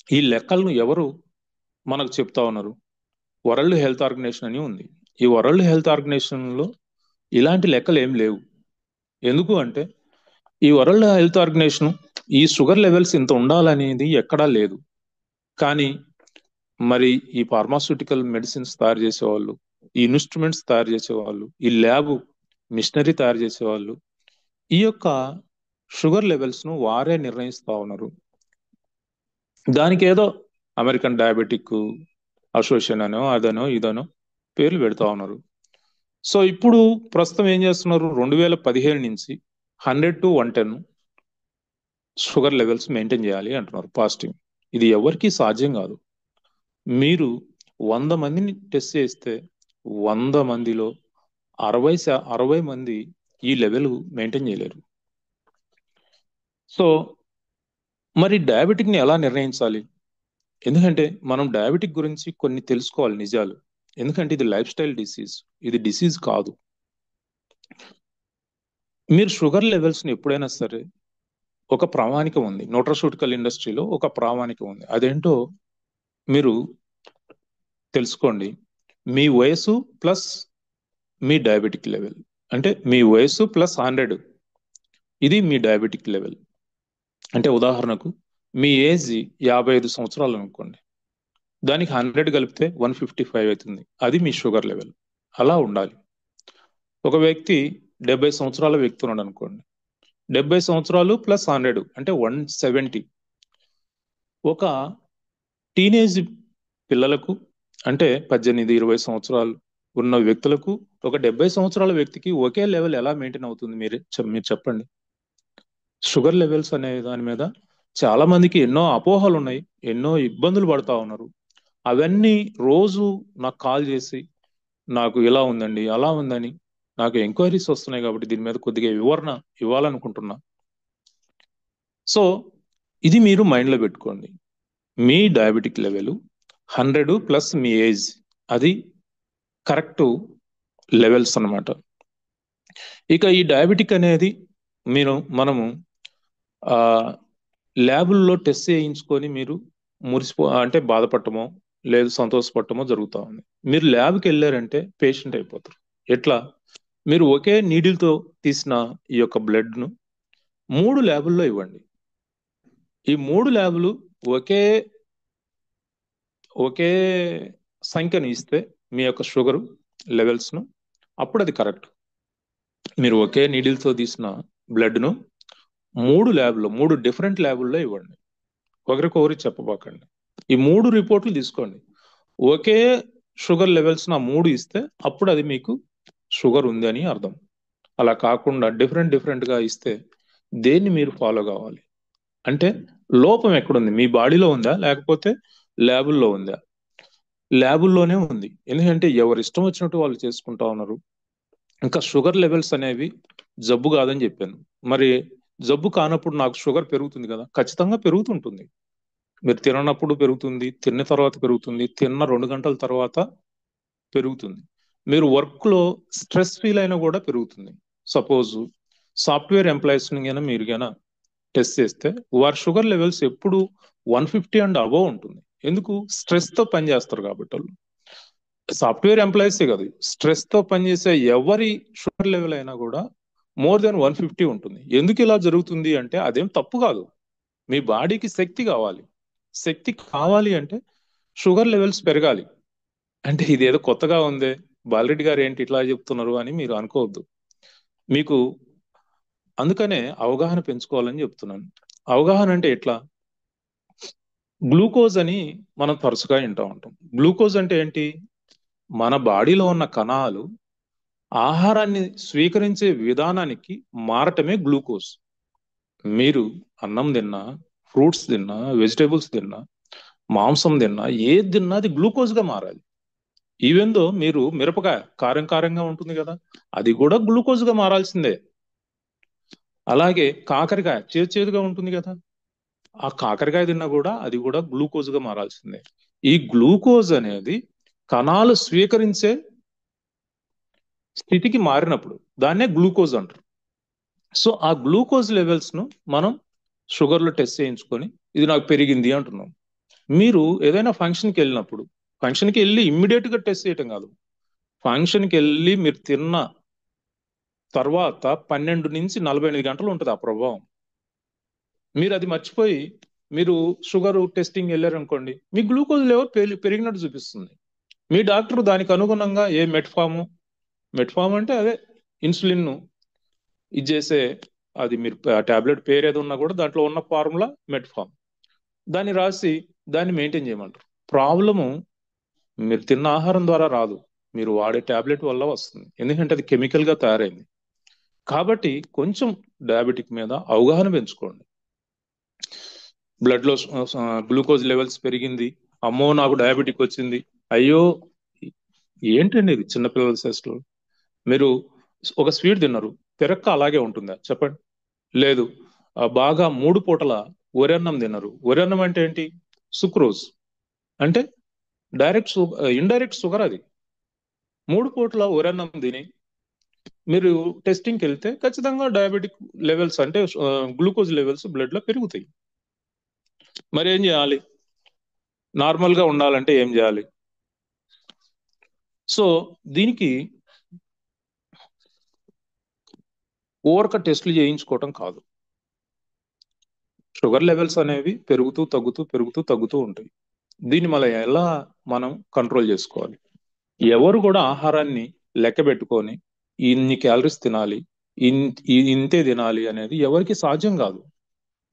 ఈ లెక్కలను ఎవరు మనకు చెప్తా ఉన్నారు? వరల్డ్ హెల్త్ ఆర్గనైజేషన్ అని ఉంది. ఈ వరల్డ్ హెల్త్ ఆర్గనైజేషన్లో ఇలాంటి లెక్కలు ఏం లేవు. ఎందుకు అంటే ఈ వరల్డ్ హెల్త్ ఆర్గనైజేషన్ ఈ షుగర్ లెవెల్స్ ఇంత ఉండాలనేది ఎక్కడా లేదు. కానీ మరి ఈ ఫార్మాస్యూటికల్ మెడిసిన్స్ తయారు చేసేవాళ్ళు, ఈ ఇన్స్ట్రుమెంట్స్ తయారు చేసేవాళ్ళు, ఈ ల్యాబ్ మిషనరీ తయారు చేసేవాళ్ళు ఈ యొక్క షుగర్ లెవెల్స్ ను వారే నిర్ణయిస్తా ఉన్నారు. దానికి ఏదో అమెరికన్ డయాబెటిక్ అసోసియేషన్ అనో అదనో ఇదనో పేర్లు పెడతా ఉన్నారు. సో ఇప్పుడు ప్రస్తుతం ఏం చేస్తున్నారు? 2015 నుంచి 100 to 110 షుగర్ లెవెల్స్ మెయింటైన్ చేయాలి అంటున్నారు ఫాస్టింగ్. ఇది ఎవరికి సాధ్యం కాదు. మీరు 100 మందిని టెస్ట్ చేస్తే 100 మందిలో 60 మంది ఈ లెవెల్ మెయింటైన్ చేయలేరు. సో మరి డయాబెటిక్ ని ఎలా నిర్ణయించాలి? ఎందుకంటే మనం డయాబెటిక్ గురించి కొన్ని తెలుసుకోవాలి నిజాలు. ఎందుకంటే ఇది లైఫ్ స్టైల్ డిసీజ్, ఇది డిసీజ్ కాదు. మీరు షుగర్ లెవెల్స్ ని ఎప్పుడైనా సరే ఒక ప్రామాణికం ఉంది, న్యూట్రాస్యూటికల్ ఇండస్ట్రీలో ఒక ప్రామాణికం ఉంది. అదేంటో మీరు తెలుసుకోండి. మీ వయసు ప్లస్ మీ డయాబెటిక్ లెవెల్, అంటే మీ వయసు ప్లస్ 100 ఇది మీ డయాబెటిక్ లెవెల్. అంటే ఉదాహరణకు మీ ఏజ్ 55 సంవత్సరాలు అనుకోండి, దానికి 100 కలిపితే 155 అవుతుంది, అది మీ షుగర్ లెవెల్. అలా ఉండాలి. ఒక వ్యక్తి 70 సంవత్సరాల వ్యక్తి ఉన్నాడు అనుకోండి, 70 సంవత్సరాలు ప్లస్ 100 అంటే 170. ఒక టీనేజ్ పిల్లలకు అంటే 18-20 సంవత్సరాలు ఉన్న వ్యక్తులకు ఒక 70 సంవత్సరాల వ్యక్తికి ఒకే లెవెల్ ఎలా మెయింటైన్ అవుతుంది మీరు చెప్పండి. షుగర్ లెవెల్స్ అనే దాని మీద చాలా మందికి ఎన్నో అపోహలు ఉన్నాయి, ఎన్నో ఇబ్బందులు పడతా ఉన్నారు. అవన్నీ రోజు నాకు కాల్ చేసి నాకు ఇలా ఉందండి అలా ఉందని నాకు ఎంక్వైరీస్ వస్తున్నాయి, కాబట్టి దీని మీద కొద్దిగా వివరణ ఇవ్వాలనుకుంటున్నా. సో ఇది మీరు మైండ్లో పెట్టుకోండి. మీ డయాబెటిక్ లెవెల్ 100 ప్లస్ మీ ఏజ్, అది కరెక్ట్ లెవెల్స్ అన్నమాట. ఇక ఈ డయాబెటిక్ అనేది మనము ల్యాబుల్లో టెస్ట్ చేయించుకొని మీరు అంటే బాధపడటమో లేదు సంతోషపడటమో జరుగుతూ ఉంది. మీరు ల్యాబ్కి వెళ్ళారంటే పేషెంట్ అయిపోతారు. ఎట్లా? మీరు ఒకే నీడిల్తో తీసిన ఈ యొక్క బ్లడ్ను 3 ల్యాబుల్లో ఇవ్వండి. ఈ 3 ల్యాబులు ఒకే సంఖ్యను ఇస్తే మీ యొక్క షుగర్ లెవెల్స్ను, అప్పుడు అది కరెక్ట్. మీరు ఒకే నీడిల్తో తీసిన బ్లడ్ను 3 డిఫరెంట్ ల్యాబుల్లో ఇవ్వండి. ఒకరికొకరికి చెప్పబాకండి. ఈ 3 రిపోర్ట్లు తీసుకోండి. ఒకే షుగర్ లెవెల్స్ 3 ఇస్తే అప్పుడు అది మీకు షుగర్ ఉంది అని అర్థం. అలా కాకుండా డిఫరెంట్గా ఇస్తే దేన్ని మీరు ఫాలో కావాలి? అంటే లోపం ఎక్కడుంది? మీ బాడీలో ఉందా లేకపోతే ల్యాబుల్లో ఉందా? ల్యాబుల్లోనే ఉంది. ఎందుకంటే ఎవరు ఇష్టం వచ్చినట్టు వాళ్ళు చేసుకుంటా ఉన్నారు. ఇంకా షుగర్ లెవెల్స్ అనేవి జబ్బు కాదని చెప్పాను. మరి జబ్బు కానప్పుడు నాకు షుగర్ పెరుగుతుంది కదా? ఖచ్చితంగా పెరుగుతుంటుంది. మీరు తిననప్పుడు పెరుగుతుంది, తిన్న తర్వాత పెరుగుతుంది, తిన్న 2 గంటల తర్వాత పెరుగుతుంది. మీరు వర్క్లో స్ట్రెస్ ఫీల్ అయినా కూడా పెరుగుతుంది. సపోజ్ సాఫ్ట్వేర్ ఎంప్లాయీస్ని మీరు టెస్ట్ చేస్తే వారి షుగర్ లెవెల్స్ ఎప్పుడు 150 అండ్ అబవ్ ఉంటుంది. ఎందుకు? స్ట్రెస్తో పనిచేస్తారు కాబట్టి. వాళ్ళు సాఫ్ట్వేర్ ఎంప్లాయీసే కాదు, స్ట్రెస్తో పనిచేసే ఎవరి షుగర్ లెవెల్ అయినా కూడా మోర్ దెన్ 150 ఉంటుంది. ఎందుకు ఇలా జరుగుతుంది అంటే అదేం తప్పు కాదు. మీ బాడీకి శక్తి కావాలి. శక్తి కావాలి అంటే షుగర్ లెవెల్స్ పెరగాలి. అంటే ఇదేదో కొత్తగా ఉందే, బాలరెడ్డి గారు ఏంటి ఇట్లా చెప్తున్నారు అని మీరు అనుకోవద్దు. మీకు అందుకనే అవగాహన పెంచుకోవాలని చెప్తున్నాను. అవగాహన అంటే ఎట్లా? గ్లూకోజ్ అని మనం తరచుగా వింటూ ఉంటాం. గ్లూకోజ్ అంటే ఏంటి? మన బాడీలో ఉన్న కణాలు ఆహారాన్ని స్వీకరించే విధానానికి మారటమే గ్లూకోజ్. మీరు అన్నం తిన్నా, ఫ్రూట్స్ తిన్నా, వెజిటేబుల్స్ తిన్నా, మాంసం తిన్నా, ఏది తిన్నా అది గ్లూకోజ్గా మారాలి. ఈవెన్ దో మీరు మిరపకాయ కారంగా ఉంటుంది కదా, అది కూడా గ్లూకోజ్గా మారాల్సిందే. అలాగే కాకరకాయ చేదుగా ఉంటుంది కదా, ఆ కాకరకాయ తిన్నా కూడా అది కూడా గ్లూకోజ్గా మారాల్సిందే. ఈ గ్లూకోజ్ అనేది కణాలు స్వీకరించే స్థితికి మారినప్పుడు దాన్నే గ్లూకోజ్ అంటారు. సో ఆ గ్లూకోజ్ లెవెల్స్ను మనం షుగర్లో టెస్ట్ చేయించుకొని ఇది నాకు పెరిగింది అంటున్నాం. మీరు ఏదైనా ఫంక్షన్కి వెళ్ళినప్పుడు, ఫంక్షన్కి వెళ్ళి ఇమ్మీడియట్గా టెస్ట్ చేయటం కాదు, ఫంక్షన్కి వెళ్ళి మీరు తిన్న తర్వాత 12 నుంచి 48 గంటలు ఉంటుంది ఆ ప్రభావం. మీరు అది మర్చిపోయి మీరు షుగర్ టెస్టింగ్ వెళ్ళారనుకోండి, మీ గ్లూకోజ్ లెవెల్ పెరిగినట్టు చూపిస్తుంది. మీ డాక్టర్ దానికి అనుగుణంగా మెట్ఫామ్ అంటే అదే ఇన్సులిన్ ఇది చేసే, అది మీరు టాబ్లెట్ పేరు ఏదో ఉన్నా కూడా దాంట్లో ఉన్న ఫార్ములా మెట్ఫామ్, దాన్ని రాసి దాన్ని మెయింటైన్ చేయమంటారు. ప్రాబ్లము మీరు తిన్న ఆహారం ద్వారా రాదు, మీరు వాడే టాబ్లెట్ వల్ల వస్తుంది. ఎందుకంటే అది కెమికల్గా తయారైంది. కాబట్టి కొంచెం డయాబెటిక్ మీద అవగాహన పెంచుకోండి. బ్లడ్లో గ్లూకోజ్ లెవెల్స్ పెరిగింది, అమ్మో నాకు డయాబెటిక్ వచ్చింది, అయ్యో ఏంటండి ఇది చిన్నపిల్లల శేషలో. మీరు ఒక స్వీట్ తిన్నారు, పెరక్క అలాగే ఉంటుందా చెప్పండి? లేదు. బాగా 3 పూటల వరన్నం తిన్నారు. వరన్నం అంటే ఏంటి? సుక్రోజ్ అంటే ఇండైరెక్ట్ షుగర్. అది 3 పూటల వరన్నం తిని మీరు టెస్టింగ్కి వెళ్తే ఖచ్చితంగా డయాబెటిక్ లెవెల్స్ అంటే గ్లూకోజ్ లెవెల్స్ బ్లడ్లో పెరుగుతాయి. మరి ఏం చేయాలి? నార్మల్గా ఉండాలంటే ఏం చేయాలి? సో దీనికి ఓవర్క టెస్టులు చేయించుకోవటం కాదు. షుగర్ లెవెల్స్ అనేవి పెరుగుతూ ఉంటాయి. దీన్ని మనం కంట్రోల్ చేసుకోవాలి. ఎవరు కూడా ఆహారాన్ని లెక్క పెట్టుకొని ఇన్ని క్యాలరీస్ తినాలి, ఇంతే తినాలి అనేది ఎవరికి సాధ్యం కాదు.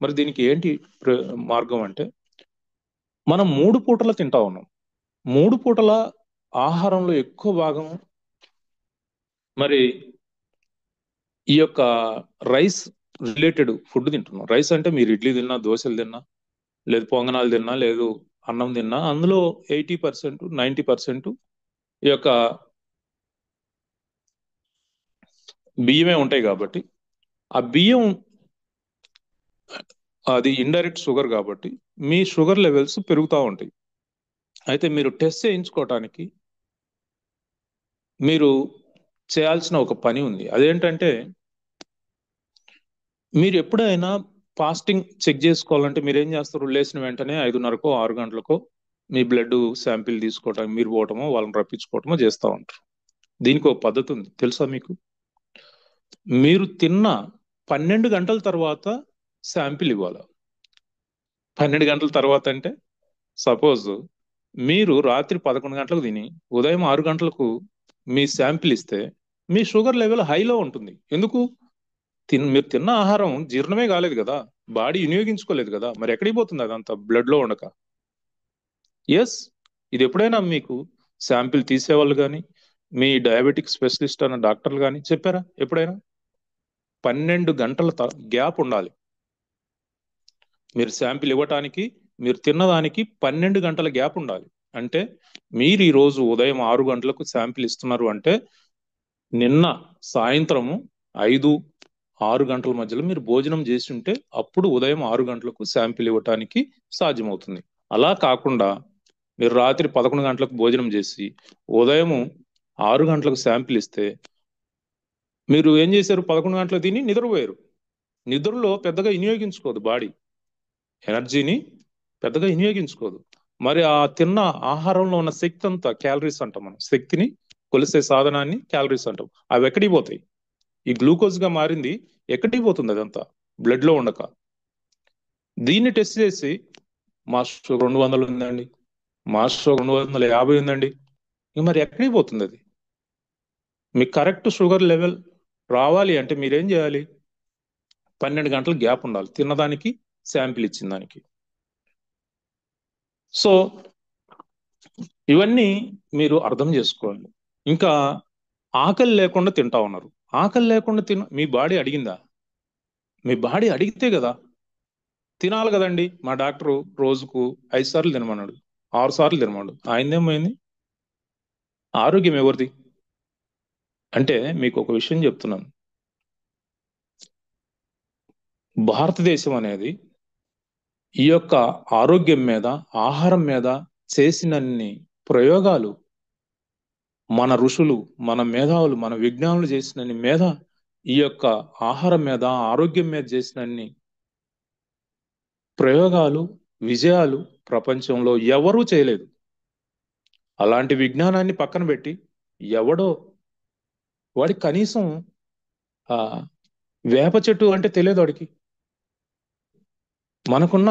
మరి దీనికి ఏంటి మార్గం అంటే మనం 3 పూటలు తింటా ఉన్నాం. 3 పూటల ఆహారంలో ఎక్కువ భాగం మరి ఈ యొక్క రైస్ రిలేటెడ్ ఫుడ్ తింటున్నాం. రైస్ అంటే మీరు ఇడ్లీ తిన్నా, దోశలు తిన్నా, లేదు పొంగనాలు తిన్నా, లేదు అన్నం తిన్నా, అందులో 80%, 90% ఈ యొక్క బియ్యమే ఉంటాయి. కాబట్టి ఆ బియ్యం అది ఇండైరెక్ట్ షుగర్ కాబట్టి మీ షుగర్ లెవెల్స్ పెరుగుతూ ఉంటాయి. అయితే మీరు టెస్ట్ చేయించుకోవటానికి మీరు చేయాల్సిన ఒక పని ఉంది. అదేంటంటే మీరు ఎప్పుడైనా ఫాస్టింగ్ చెక్ చేసుకోవాలంటే మీరు ఏం చేస్తారు? లేచిన వెంటనే 5:30కో 6 గంటలకో మీ బ్లడ్ శాంపిల్ తీసుకోవటం, మీరు పోవటమో వాళ్ళని రప్పించుకోవటమో చేస్తూ ఉంటారు. దీనికి ఒక పద్ధతి ఉంది, తెలుసా మీకు? మీరు తిన్న 12 గంటల తర్వాత శాంపిల్ ఇవ్వాలి. 12 గంటల తర్వాత అంటే సపోజ్ మీరు రాత్రి 11 గంటలకు తిని ఉదయం 6 గంటలకు మీ శాంపిల్ ఇస్తే మీ షుగర్ లెవెల్ హైలో ఉంటుంది. ఎందుకు? మీరు తిన్న ఆహారం జీర్ణమే కాలేదు కదా, బాడీ వినియోగించుకోలేదు కదా, మరి ఎక్కడికి పోతుంది అదంతా బ్లడ్ లో ఉండక? ఎస్, ఇది ఎప్పుడైనా మీకు శాంపిల్ తీసేవాళ్ళు కానీ మీ డయాబెటిక్ స్పెషలిస్ట్ అన్న డాక్టర్లు కానీ చెప్పారా ఎప్పుడైనా? 12 గంటల గ్యాప్ ఉండాలి మీరు శాంపిల్ ఇవ్వటానికి. మీరు తిన్నదానికి 12 గంటల గ్యాప్ ఉండాలి. అంటే మీరు ఈ రోజు ఉదయం 6 గంటలకు శాంపిల్ ఇస్తున్నారు అంటే నిన్న సాయంత్రము 5-6 గంటల మధ్యలో మీరు భోజనం చేసి ఉంటే అప్పుడు ఉదయం 6 గంటలకు శాంపిల్ ఇవ్వటానికి సాధ్యమవుతుంది. అలా కాకుండా మీరు రాత్రి 11 గంటలకు భోజనం చేసి ఉదయం 6 గంటలకు శాంపిల్ ఇస్తే మీరు ఏం చేశారు? 11 గంటలకు తిని నిద్రపోయారు. నిద్రలో పెద్దగా వినియోగించుకోదు బాడీ, ఎనర్జీని పెద్దగా వినియోగించుకోదు. మరి ఆ తిన్న ఆహారంలో ఉన్న శక్తి అంతా క్యాలరీస్ అంటాం మనం. శక్తిని కొలిసే సాధనాన్ని క్యాలరీస్ అంటాం. అవి ఎక్కడికి పోతాయి? ఈ గ్లూకోజ్ గా మారింది ఎక్కడికి పోతుంది? అదంతా బ్లడ్ లో ఉండక. దీన్ని టెస్ట్ చేసి మా షుగర్ 200 ఉందండి, మా షుగర్ 250 ఉందండి, ఇక మరి ఎక్కడికి పోతుంది అది? మీ కరెక్ట్ షుగర్ లెవెల్ రావాలి అంటే మీరేం చేయాలి? 12 గంటల గ్యాప్ ఉండాలి తిన్నదానికి శాంపిల్ ఇచ్చిన దానికి. సో ఇవన్నీ మీరు అర్థం చేసుకోవాలి. ఇంకా ఆకలి లేకుండా తింటా ఉన్నారు. ఆకలి లేకుండా మీ బాడీ అడిగిందా? మీ బాడీ అడిగితే కదా తినాలి కదండి. మా డాక్టరు రోజుకు 5 సార్లు తినమన్నాడు, 6 సార్లు తినమన్నాడు. ఆయనదేమైంది? ఆరోగ్యం ఎవరిది? అంటే మీకు ఒక విషయం చెప్తున్నాను. భారతదేశం అనేది ఈ యొక్క ఆరోగ్యం మీద, ఆహారం మీద చేసినన్ని ప్రయోగాలు మన ఋషులు, మన మేధావులు, మన విజ్ఞానులు చేసినన్ని మీద ఈ యొక్క ఆహారం మీద, ఆరోగ్యం మీద చేసినన్ని ప్రయోగాలు, విజయాలు ప్రపంచంలో ఎవరూ చేయలేదు. అలాంటి విజ్ఞానాన్ని పక్కన పెట్టి ఎవడో వాడికి కనీసం ఆ వేప చెట్టు అంటే తెలియదు వాడికి. మనకున్న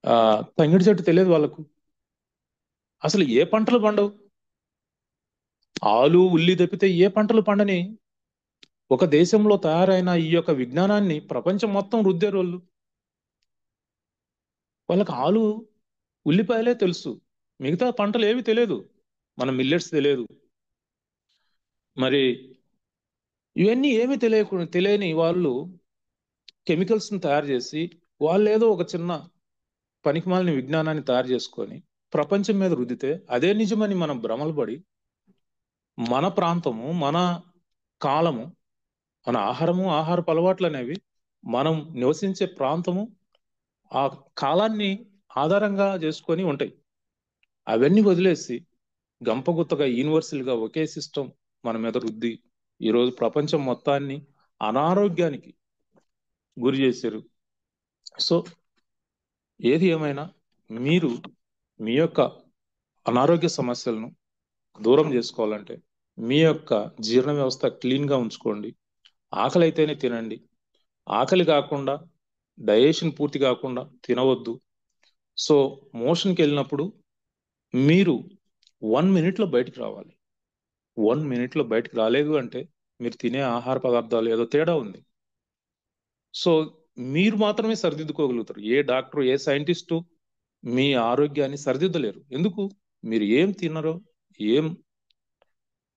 ఆ తంగిడి చెట్టు తెలియదు వాళ్ళకు. అసలు ఏ పంటలు పండవు? ఆలు ఉల్లి తప్పితే ఏ పంటలు పండని ఒక దేశంలో తయారైన ఈ యొక్క విజ్ఞానాన్ని ప్రపంచం మొత్తం రుద్దే రోజు వాళ్ళకి ఆలు ఉల్లిపాయలే తెలుసు, మిగతా పంటలు ఏవి తెలియదు. మన మిల్లెట్స్ తెలియదు. మరి ఇవన్నీ ఏమీ తెలియని వాళ్ళు కెమికల్స్ ని తయారు చేసి వాళ్ళు ఏదో ఒక చిన్న పనికిమాలిన విజ్ఞానాన్ని తయారు చేసుకొని ప్రపంచం మీద రుద్దితే అదే నిజమని మనం భ్రమలు పడి మన ప్రాంతము, మన కాలము, మన ఆహారము, ఆహారపు అలవాట్లు అనేవి మనం నివసించే ప్రాంతము, ఆ కాలాన్ని ఆధారంగా చేసుకొని ఉంటాయి. అవన్నీ వదిలేసి గంపగుత్తగా యూనివర్సల్గా ఒకే సిస్టమ్ మన మీద రుద్ది ఈరోజు ప్రపంచం మొత్తాన్ని అనారోగ్యానికి గురి చేశారు. సో ఏది ఏమైనా మీరు మీ యొక్క అనారోగ్య సమస్యలను దూరం చేసుకోవాలంటే మీ యొక్క జీర్ణ వ్యవస్థ క్లీన్గా ఉంచుకోండి. ఆకలి అయితేనే తినండి. ఆకలి కాకుండా, డైజెషన్ పూర్తి కాకుండా తినవద్దు. సో మోషన్కి వెళ్ళినప్పుడు మీరు 1 మినిట్లో బయటికి రావాలి. 1 మినిట్లో బయటికి రాలేదు అంటే మీరు తినే ఆహార పదార్థాలు ఏదో తేడా ఉంది. సో మీరు మాత్రమే సరిదిద్దుకోగలుగుతారు. ఏ డాక్టర్, ఏ సైంటిస్టు మీ ఆరోగ్యాన్ని సరిదిద్దలేరు. ఎందుకు? మీరు ఏం తిన్నారో, ఏం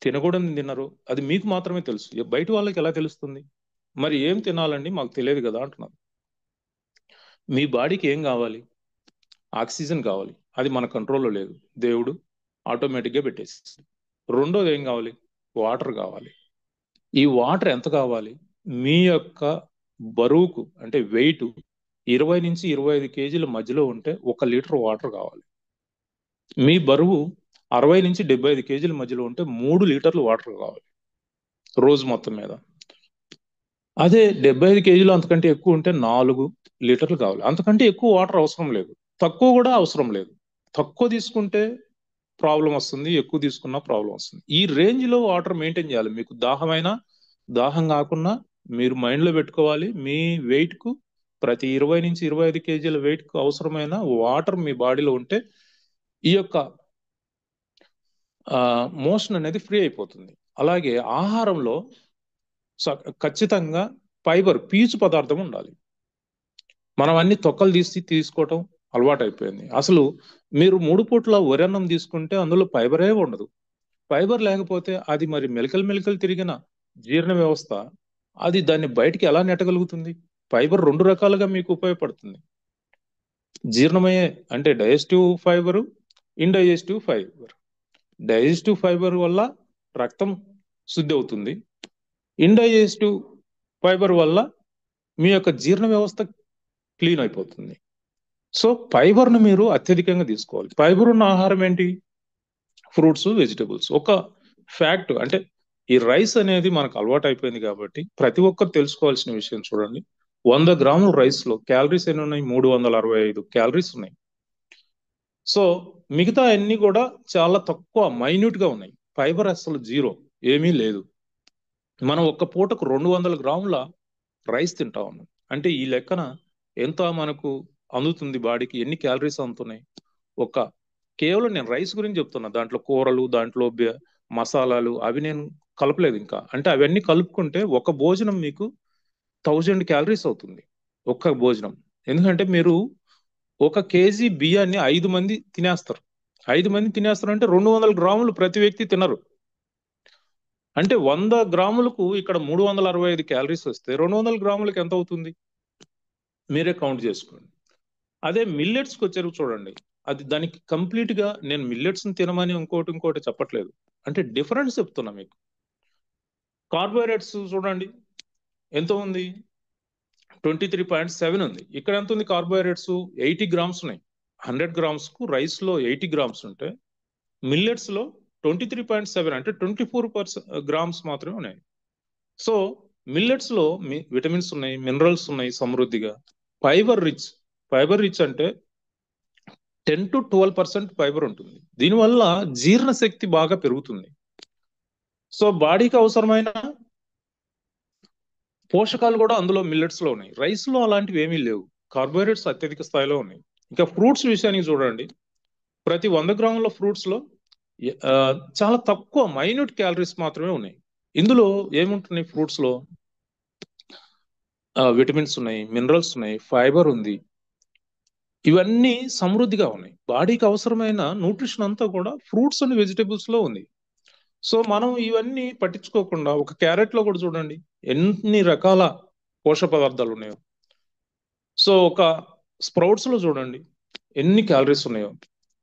తినకూడని తిన్నారో అది మీకు మాత్రమే తెలుసు. బయట వాళ్ళకి ఎలా తెలుస్తుంది? మరి ఏం తినాలండి మాకు తెలియదు కదా అంటున్నారు. మీ బాడీకి ఏం కావాలి? ఆక్సిజన్ కావాలి. అది మన కంట్రోల్లో లేదు. దేవుడు ఆటోమేటిక్గా పెట్టేసి. రెండోది ఏం కావాలి? వాటర్ కావాలి. ఈ వాటర్ ఎంత కావాలి? మీ యొక్క బరువుకు అంటే వెయిట్ 20 నుంచి 25 కేజీల మధ్యలో ఉంటే 1 లీటర్ వాటర్ కావాలి. మీ బరువు 60 నుంచి 75 కేజీల మధ్యలో ఉంటే 3 లీటర్లు వాటర్ కావాలి రోజు మొత్తం మీద. అదే 75 కేజీలు అంతకంటే ఎక్కువ ఉంటే 4 లీటర్లు కావాలి. అంతకంటే ఎక్కువ వాటర్ అవసరం లేదు, తక్కువ కూడా అవసరం లేదు. తక్కువ తీసుకుంటే ప్రాబ్లం వస్తుంది, ఎక్కువ తీసుకున్నా ప్రాబ్లం వస్తుంది. ఈ రేంజ్ లో వాటర్ మెయింటైన్ చేయాలి. మీకు దాహం కాకుండా మీరు మైండ్ లో పెట్టుకోవాలి. మీ వెయిట్ కు ప్రతి 20 నుంచి 25 కేజీల వెయిట్ కు అవసరమైన వాటర్ మీ బాడీలో ఉంటే ఈ యొక్క మోషన్ అనేది ఫ్రీ అయిపోతుంది. అలాగే ఆహారంలో ఖచ్చితంగా ఫైబర్, పీచు పదార్థం ఉండాలి. మనం అన్ని తొక్కలు తీసుకోవటం అలవాటు అయిపోయింది. అసలు మీరు 3 పూట్ల వరన్నం తీసుకుంటే అందులో ఫైబరే ఉండదు. ఫైబర్ లేకపోతే అది మరి మెలికలు తిరిగిన జీర్ణ వ్యవస్థ అది దాన్ని బయటికి ఎలా నెట్టగలుగుతుంది? ఫైబర్ 2 రకాలుగా మీకు ఉపయోగపడుతుంది. జీర్ణమయ్యే అంటే digestive fibre, indigestive fibre. Digestive fibre వల్ల రక్తం శుద్ధి అవుతుంది. ఇండైజెస్టివ్ ఫైబర్ వల్ల మీ యొక్క జీర్ణ వ్యవస్థ క్లీన్ అయిపోతుంది. సో ఫైబర్ను మీరు అత్యధికంగా తీసుకోవాలి. ఫైబర్ ఉన్న ఆహారం ఏంటి? Fruits, vegetables. ఒక ఫ్యాక్ట్ అంటే ఈ రైస్ అనేది మనకు అలవాటు అయిపోయింది కాబట్టి ప్రతి ఒక్కరు తెలుసుకోవాల్సిన విషయం చూడండి. 100 గ్రాముల రైస్ లో క్యాలరీస్ ఎన్ని ఉన్నాయి? 365 క్యాలరీస్ ఉన్నాయి. సో మిగతా అన్ని కూడా చాలా తక్కువ, మైన్యూట్ గా ఉన్నాయి. ఫైబర్ అసలు జీరో, ఏమీ లేదు. మనం ఒక్క పూటకు 200 గ్రాముల రైస్ తింటా ఉన్నాం అంటే ఈ లెక్కన ఎంత మనకు అందుతుంది బాడీకి? ఎన్ని క్యాలరీస్ అందుతున్నాయి? కేవలం నేను రైస్ గురించి చెప్తున్నా. దాంట్లో కూరలు, దాంట్లో మసాలాలు అవి నేను కలపలేదు ఇంకా. అంటే అవన్నీ కలుపుకుంటే ఒక భోజనం మీకు 1000 క్యాలరీస్ అవుతుంది, ఒక్క భోజనం. ఎందుకంటే మీరు 1 కేజీ బియ్యాన్ని 5 మంది తినేస్తారు. 5 మంది తినేస్తారు అంటే 200 గ్రాములు ప్రతి వ్యక్తి తినరు. అంటే 100 గ్రాములకు ఇక్కడ 365 క్యాలరీస్ వస్తే 200 గ్రాములకు ఎంత అవుతుంది? మీరే కౌంట్ చేసుకోండి. అదే మిల్లెట్స్కి వచ్చారు చూడండి, అది దానికి కంప్లీట్ గా నేను మిల్లెట్స్ ని తినమని ఇంకోటి చెప్పట్లేదు, అంటే డిఫరెన్స్ చెప్తున్నా మీకు. కార్బోహైడ్రేట్స్ చూడండి ఎంత ఉంది? 23.7 ఉంది. ఇక్కడ ఎంత ఉంది కార్బోహైడ్రేట్స్? 80 గ్రామ్స్ ఉన్నాయి. 100 గ్రామ్స్ కు రైస్ లో 80 గ్రామ్స్ ఉంటే మిల్లెట్స్ లో 23.7 అంటే 24 గ్రామ్స్ మాత్రమే ఉన్నాయి. సో మిల్లెట్స్ లో విటమిన్స్ ఉన్నాయి, మినరల్స్ ఉన్నాయి సమృద్ధిగా. ఫైబర్ రిచ్ అంటే 10 to 12% ఫైబర్ ఉంటుంది. దీనివల్ల జీర్ణశక్తి బాగా పెరుగుతుంది. సో బాడీకి అవసరమైన పోషకాలు కూడా అందులో మిల్లెట్స్ లో ఉన్నాయి. రైస్ లో అలాంటివి ఏమీ లేవు. కార్బోహైడ్రేట్స్ అత్యధిక స్థాయిలో ఉన్నాయి. ఇంకా ఫ్రూట్స్ విషయానికి చూడండి, ప్రతి 100 గ్రాముల ఫ్రూట్స్ లో చాలా తక్కువ, మైన్యూట్ క్యాలరీస్ మాత్రమే ఉన్నాయి. ఇందులో ఏముంటున్నాయి? ఫ్రూట్స్ లో విటమిన్స్ ఉన్నాయి, మినరల్స్ ఉన్నాయి, ఫైబర్ ఉంది. ఇవన్నీ సమృద్ధిగా ఉన్నాయి. బాడీకి అవసరమైన న్యూట్రిషన్ అంతా కూడా ఫ్రూట్స్ అండ్ వెజిటబుల్స్ లో ఉంది. సో మనం ఇవన్నీ పట్టించుకోకుండా ఒక క్యారెట్ లో కూడా చూడండి ఎన్ని రకాల పోషక పదార్థాలు ఉన్నాయో. సో ఒక స్ప్రౌట్స్ లో చూడండి ఎన్ని క్యాలరీస్ ఉన్నాయో.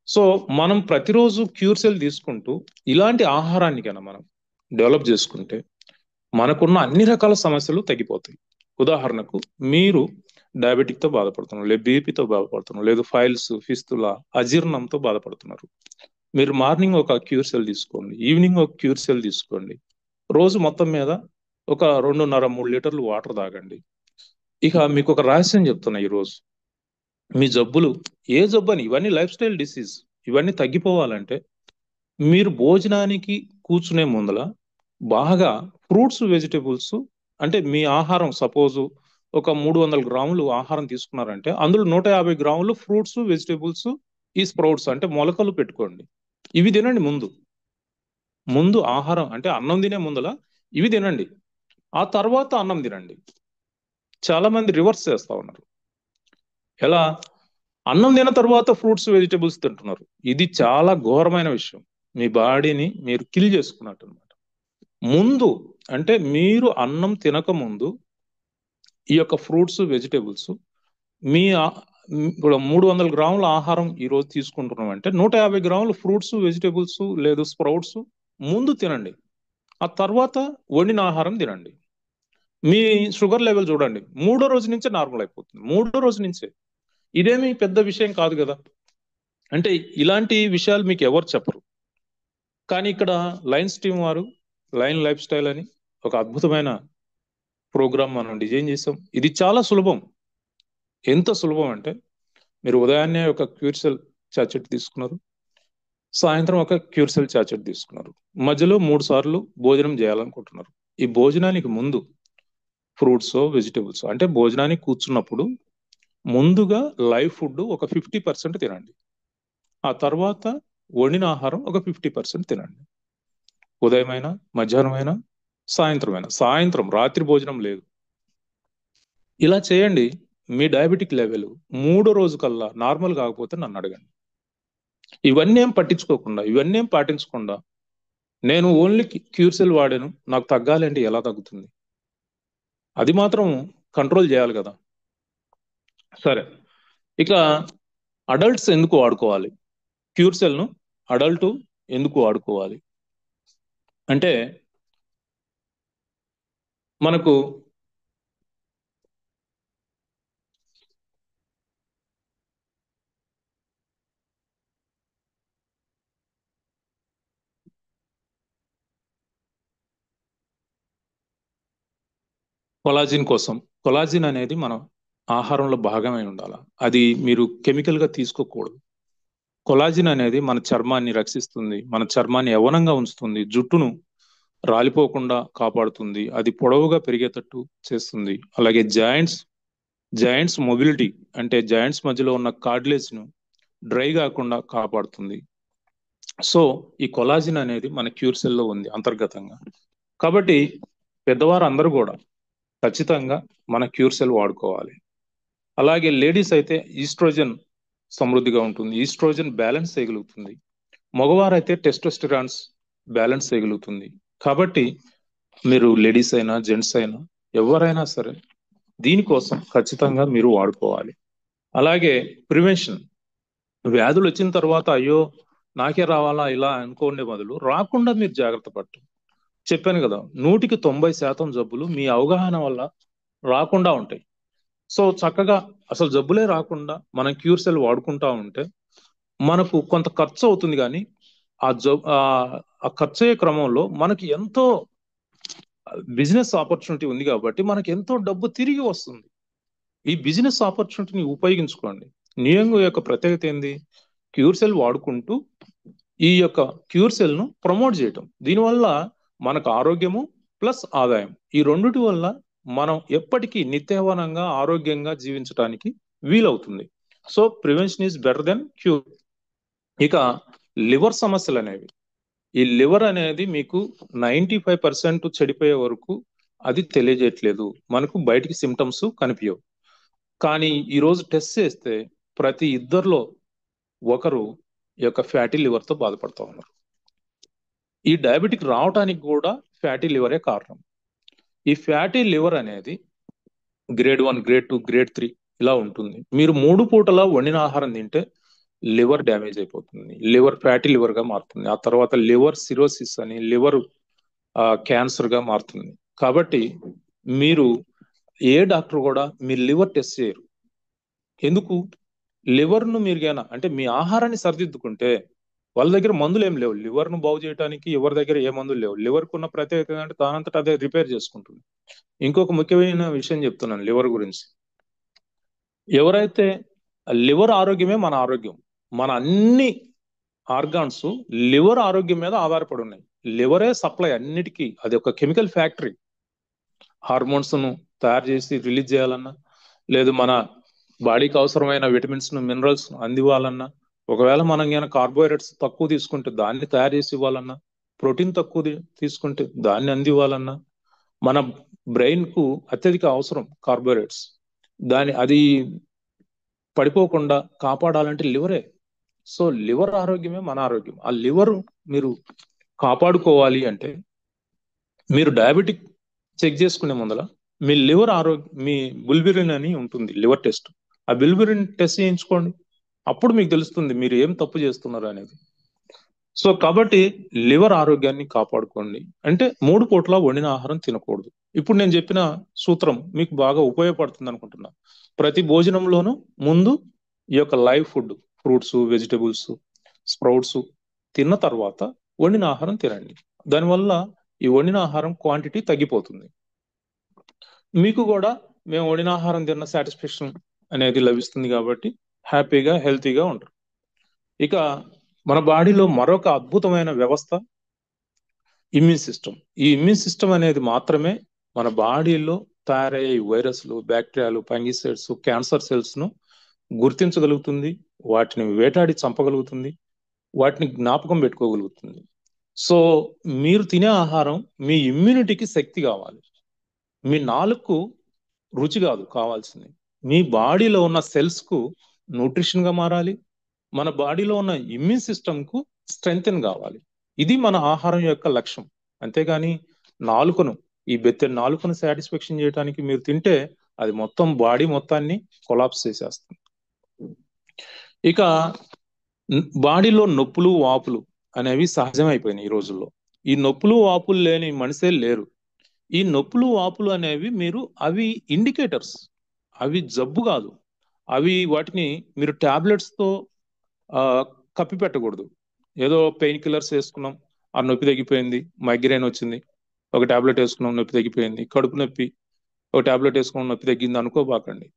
సో మనం ప్రతిరోజు క్యూర్ సెల్ తీసుకుంటూ ఇలాంటి ఆహారాన్ని కన్నా మనం డెవలప్ చేసుకుంటే మనకున్న అన్ని రకాల సమస్యలు తగ్గిపోతాయి. ఉదాహరణకు మీరు డయాబెటిక్ తో బాధపడుతున్నారు, లేదు బీపీతో బాధపడుతున్నారు, లేదు ఫైల్స్, ఫిస్తులా, అజీర్ణంతో బాధపడుతున్నారు. మీరు మార్నింగ్ ఒక క్యూర్ సెల్ తీసుకోండి, ఈవినింగ్ ఒక క్యూర్ సెల్ తీసుకోండి. రోజు మొత్తం మీద ఒక 2.5-3 లీటర్లు వాటర్ తాగండి. ఇక మీకు ఒక రహస్యం చెప్తున్నా ఈరోజు. మీ జబ్బులు ఏ జబ్బు అని, ఇవన్నీ లైఫ్ స్టైల్ డిసీజ్, ఇవన్నీ తగ్గిపోవాలంటే మీరు భోజనానికి కూర్చునే ముందల బాగా ఫ్రూట్స్, వెజిటబుల్స్ అంటే మీ ఆహారం సపోజు ఒక 300 గ్రాములు ఆహారం తీసుకున్నారంటే అందులో 150 గ్రాములు ఫ్రూట్స్, వెజిటబుల్స్, ఈ స్ప్రౌట్స్ అంటే మొలకలు పెట్టుకోండి. ఇవి తినండి. ముందు ఆహారం అంటే అన్నం తినే ముందల ఇవి తినండి, ఆ తర్వాత అన్నం తినండి. చాలా మంది రివర్స్ చేస్తా ఉన్నారు. ఎలా? అన్నం తిన్న తర్వాత ఫ్రూట్స్ వెజిటబుల్స్ తింటున్నారు. ఇది చాలా ఘోరమైన విషయం. మీ బాడీని మీరు కిల్ చేసుకున్నట్టు అనమాట. ముందు అంటే మీరు అన్నం తినక ముందు ఈ యొక్క ఫ్రూట్స్ వెజిటబుల్స్ మీ ఇప్పుడు 300 గ్రాముల ఆహారం ఈ రోజు తీసుకుంటున్నాం అంటే 150 గ్రాములు ఫ్రూట్స్ వెజిటబుల్స్ లేదు స్ప్రౌట్స్ ముందు తినండి. ఆ తర్వాత వండిన ఆహారం తినండి. మీ షుగర్ లెవెల్ చూడండి, 3వ రోజు నుంచే నార్మల్ అయిపోతుంది. 3వ రోజు నుంచే. ఇదేమీ పెద్ద విషయం కాదు కదా. అంటే ఇలాంటి విషయాలు మీకు ఎవరు చెప్పరు. కానీ ఇక్కడ లయన్స్ టీమ్ వారు లయన్ లైఫ్ స్టైల్ అని ఒక అద్భుతమైన ప్రోగ్రామ్ మనం డిజైన్ చేసాం. ఇది చాలా సులభం. ఎంత సులభం అంటే మీరు ఉదయాన్నే ఒక క్యూర్సెల్ చాచెట్ తీసుకున్నారు, సాయంత్రం ఒక క్యూర్సెల్ చాచెట్ తీసుకున్నారు, మధ్యలో 3 సార్లు భోజనం చేయాలనుకుంటున్నారు. ఈ భోజనానికి ముందు ఫ్రూట్స్ వెజిటబుల్స్ అంటే భోజనానికి కూర్చున్నప్పుడు ముందుగా లైవ్ ఫుడ్ ఒక 50% తినండి. ఆ తర్వాత వండిన ఆహారం ఒక 50% తినండి. ఉదయమైనా, మధ్యాహ్నమైనా, సాయంత్రమైనా. సాయంత్రం రాత్రి భోజనం లేదు. ఇలా చేయండి. మీ డయాబెటిక్ లెవెల్ 3వ రోజు కల్లా నార్మల్ కాకపోతే నన్ను అడగండి. ఇవన్నీ ఏం పట్టించుకోకుండా, ఇవన్నీ ఏం పాటించకుండా నేను ఓన్లీ క్యూర్సెల్ వాడాను, నాకు తగ్గాలి అంటే ఎలా తగ్గుతుంది? అది మాత్రం కంట్రోల్ చేయాలి కదా. సరే, ఇక అడల్ట్స్ ఎందుకు వాడుకోవాలి క్యూర్సెల్ను? అడల్ట్ ఎందుకు వాడుకోవాలి అంటే మనకు కొలాజిన్ కోసం, కొలాజిన్ అనేది మన ఆహారంలో భాగమై ఉండాలి. అది మీరు కెమికల్ గా తీసుకోకూడదు. కొలాజిన్ అనేది మన చర్మాన్ని రక్షిస్తుంది, మన చర్మాన్ని యవ్వనంగా ఉంచుతుంది, జుట్టును రాలిపోకుండా కాపాడుతుంది, అది పొడవుగా పెరిగేటట్టు చేస్తుంది. అలాగే జాయింట్స్ మొబిలిటీ అంటే జాయింట్స్ మధ్యలో ఉన్న కార్టిలేజ్ ను డ్రై కాకుండా కాపాడుతుంది. సో ఈ కొలాజిన్ అనేది మన క్యూర్సెల్ లో ఉంది అంతర్గతంగా. కాబట్టి పెద్దవారు అందరూ కూడా ఖచ్చితంగా మన క్యూర్సెల్ వాడుకోవాలి. అలాగే లేడీస్ అయితే ఈస్ట్రోజన్ సమృద్ధిగా ఉంటుంది, ఈస్ట్రోజన్ బ్యాలెన్స్ చేయగలుగుతుంది. మగవారైతే టెస్టోస్టెరాన్స్ బ్యాలెన్స్ చేయగలుగుతుంది. కాబట్టి మీరు లేడీస్ అయినా జెంట్స్ అయినా ఎవరైనా సరే దీనికోసం ఖచ్చితంగా మీరు వాడుకోవాలి. అలాగే ప్రివెన్షన్, వ్యాధులు వచ్చిన తర్వాత అయ్యో నాకే రావాలా ఇలా అనుకోండే బదులు రాకుండా మీరు జాగ్రత్త పట్టు. చెప్పాను కదా, 100కి 90% జబ్బులు మీ అవగాహన వల్ల రాకుండా ఉంటాయి. సో చక్కగా అసలు జబ్బులే రాకుండా మనం క్యూర్సెల్ వాడుకుంటా ఉంటే మనకు కొంత ఖర్చు అవుతుంది, కానీ ఆ ఖర్చు అయ్యే క్రమంలో మనకి ఎంతో బిజినెస్ ఆపర్చునిటీ ఉంది కాబట్టి మనకి ఎంతో డబ్బు తిరిగి వస్తుంది. ఈ బిజినెస్ ఆపర్చునిటీని ఉపయోగించుకోండి. నియంగు యొక్క ప్రత్యేకత ఏంది? క్యూర్సెల్ వాడుకుంటూ ఈ యొక్క క్యూర్సెల్ ను ప్రమోట్ చేయటం. దీనివల్ల మనకు ఆరోగ్యము ప్లస్ ఆదాయం, ఈ రెండిటి వల్ల మనం ఎప్పటికీ నిత్యవనంగా ఆరోగ్యంగా జీవించడానికి వీలవుతుంది. So prevention is better than cure. ఇక లివర్ సమస్యలు అనేవి, ఈ లివర్ అనేది మీకు 95% చెడిపోయే వరకు అది తెలియజేయట్లేదు, మనకు బయటికి సిమ్టమ్స్ కనిపించవు. కానీ ఈరోజు టెస్ట్ చేస్తే ప్రతి ఇద్దరిలో ఒకరు ఈ యొక్క ఫ్యాటీ లివర్తో బాధపడుతూ ఉన్నారు. ఈ డయాబెటిక్ రావటానికి కూడా ఫ్యాటీ లివరే కారణం. ఈ ఫ్యాటీ లివర్ అనేది గ్రేడ్ 1, గ్రేడ్ 2, గ్రేడ్ 3 ఇలా ఉంటుంది. మీరు 3 పూటలా వండిన ఆహారం తింటే లివర్ డ్యామేజ్ అయిపోతుంది, లివర్ ఫ్యాటీ లివర్ గా మారుతుంది. ఆ తర్వాత లివర్ సిరోసిస్ అని లివర్ క్యాన్సర్ గా మారుతుంది. కాబట్టి మీరు ఏ డాక్టర్ కూడా మీ లివర్ టెస్ట్ చేయరు. ఎందుకు? లివర్ను మీరు అంటే మీ ఆహారాన్ని సరిదిద్దుకుంటే వాళ్ళ దగ్గర మందులు ఏం లేవు. లివర్ను బాగు చేయడానికి ఎవరి దగ్గర ఏ మందులు లేవు. లివర్కు ఉన్న ప్రత్యేకత అంటే దానంతట అదే రిపేర్ చేసుకుంటుంది. ఇంకొక ముఖ్యమైన విషయం చెప్తున్నాను లివర్ గురించి. ఎవరైతే లివర్ ఆరోగ్యమే మన ఆరోగ్యం, మన అన్ని ఆర్గాన్స్ లివర్ ఆరోగ్యం మీద ఆధారపడి ఉన్నాయి. లివరే సప్లై అన్నిటికీ, అది ఒక కెమికల్ ఫ్యాక్టరీ. హార్మోన్స్ ను తయారు చేసి రిలీజ్ చేయాలన్నా, లేదు మన బాడీకి అవసరమైన విటమిన్స్ ను మినరల్స్ అందివ్వాలన్నా, ఒకవేళ మనం కనుక కార్బోహైడ్రేట్స్ తక్కువ తీసుకుంటే దాన్ని తయారు చేసి ఇవ్వాలన్నా, ప్రోటీన్ తక్కువ తీసుకుంటే దాన్ని అందివ్వాలన్నా, మన బ్రెయిన్ కు అత్యధిక అవసరం కార్బోహైడ్రేట్స్, అది పడిపోకుండా కాపాడాలంటే లివరే. సో లివర్ ఆరోగ్యమే మన ఆరోగ్యం. ఆ లివర్ మీరు కాపాడుకోవాలి అంటే మీరు డయాబెటిక్ చెక్ చేసుకునే ముందర మీ లివర్ ఆరోగ్యం, మీ బుల్బిరిన్ అని ఉంటుంది లివర్ టెస్ట్, ఆ బుల్బిరిన్ టెస్ట్ చేయించుకోండి. అప్పుడు మీకు తెలుస్తుంది మీరు ఏం తప్పు చేస్తున్నారు అనేది. సో కాబట్టి లివర్ ఆరోగ్యాన్ని కాపాడుకోండి అంటే 3 పూట్ల వండిన ఆహారం తినకూడదు. ఇప్పుడు నేను చెప్పిన సూత్రం మీకు బాగా ఉపయోగపడుతుంది అనుకుంటున్నా. ప్రతి భోజనంలోనూ ముందు ఈ యొక్క live food, fruits, vegetables, sprouts తిన్న తర్వాత వండిన ఆహారం తినండి. దానివల్ల ఈ వండిన ఆహారం క్వాంటిటీ తగ్గిపోతుంది. మీకు కూడా మేము వండిన ఆహారం తిన్న సాటిస్ఫాక్షన్ అనేది లభిస్తుంది కాబట్టి హ్యాపీగా హెల్తీగా ఉంటారు. ఇక మన బాడీలో మరొక అద్భుతమైన వ్యవస్థ ఇమ్యూన్ సిస్టమ్. ఈ ఇమ్యూన్ సిస్టమ్ అనేది మాత్రమే మన బాడీలో తయారయ్యే వైరస్లు, బ్యాక్టీరియాలు, ఫంగిసైడ్స్, క్యాన్సర్ సెల్స్ ను గుర్తించగలుగుతుంది, వాటిని వేటాడి చంపగలుగుతుంది, వాటిని జ్ఞాపకం పెట్టుకోగలుగుతుంది. సో మీరు తినే ఆహారం మీ ఇమ్యూనిటీకి శక్తి కావాలి. మీ నాలుగుకు రుచి కాదు కావాల్సింది, మీ బాడీలో ఉన్న సెల్స్ కు న్యూట్రిషన్ గా మారాలి, మన బాడీలో ఉన్న ఇమ్యూన్ సిస్టమ్ కు స్ట్రెంగ్తెన్ కావాలి. ఇది మన ఆహారం యొక్క లక్ష్యం. అంతేగాని నాలుకను, ఈ బెత్తె నాలుకను సాటిస్ఫాక్షన్ చేయడానికి మీరు తింటే అది మొత్తం బాడీ మొత్తాన్ని కొలాప్స్ చేసేస్తుంది. ఇక బాడీలో నొప్పులు, వాపులు అనేవి సహజమైపోయినాయి ఈ రోజుల్లో. ఈ నొప్పులు, వాపులు లేని మనిషే లేరు. ఈ నొప్పులు, వాపులు అనేవి అవి ఇండికేటర్స్, అవి జబ్బు కాదు. వాటిని మీరు టాబ్లెట్స్ తో కప్పి పెట్టకూడదు. ఏదో పెయిన్ కిల్లర్స్ వేసుకున్నాం, ఆ నొప్పి తగ్గిపోయింది, మైగ్రేన్ వచ్చింది, ఒక టాబ్లెట్ వేసుకున్నాం, నొప్పి తగ్గిపోయింది, కడుపు నొప్పి, ఒక టాబ్లెట్ వేసుకున్నాం, నొప్పి తగ్గింది అనుకోబాకండి.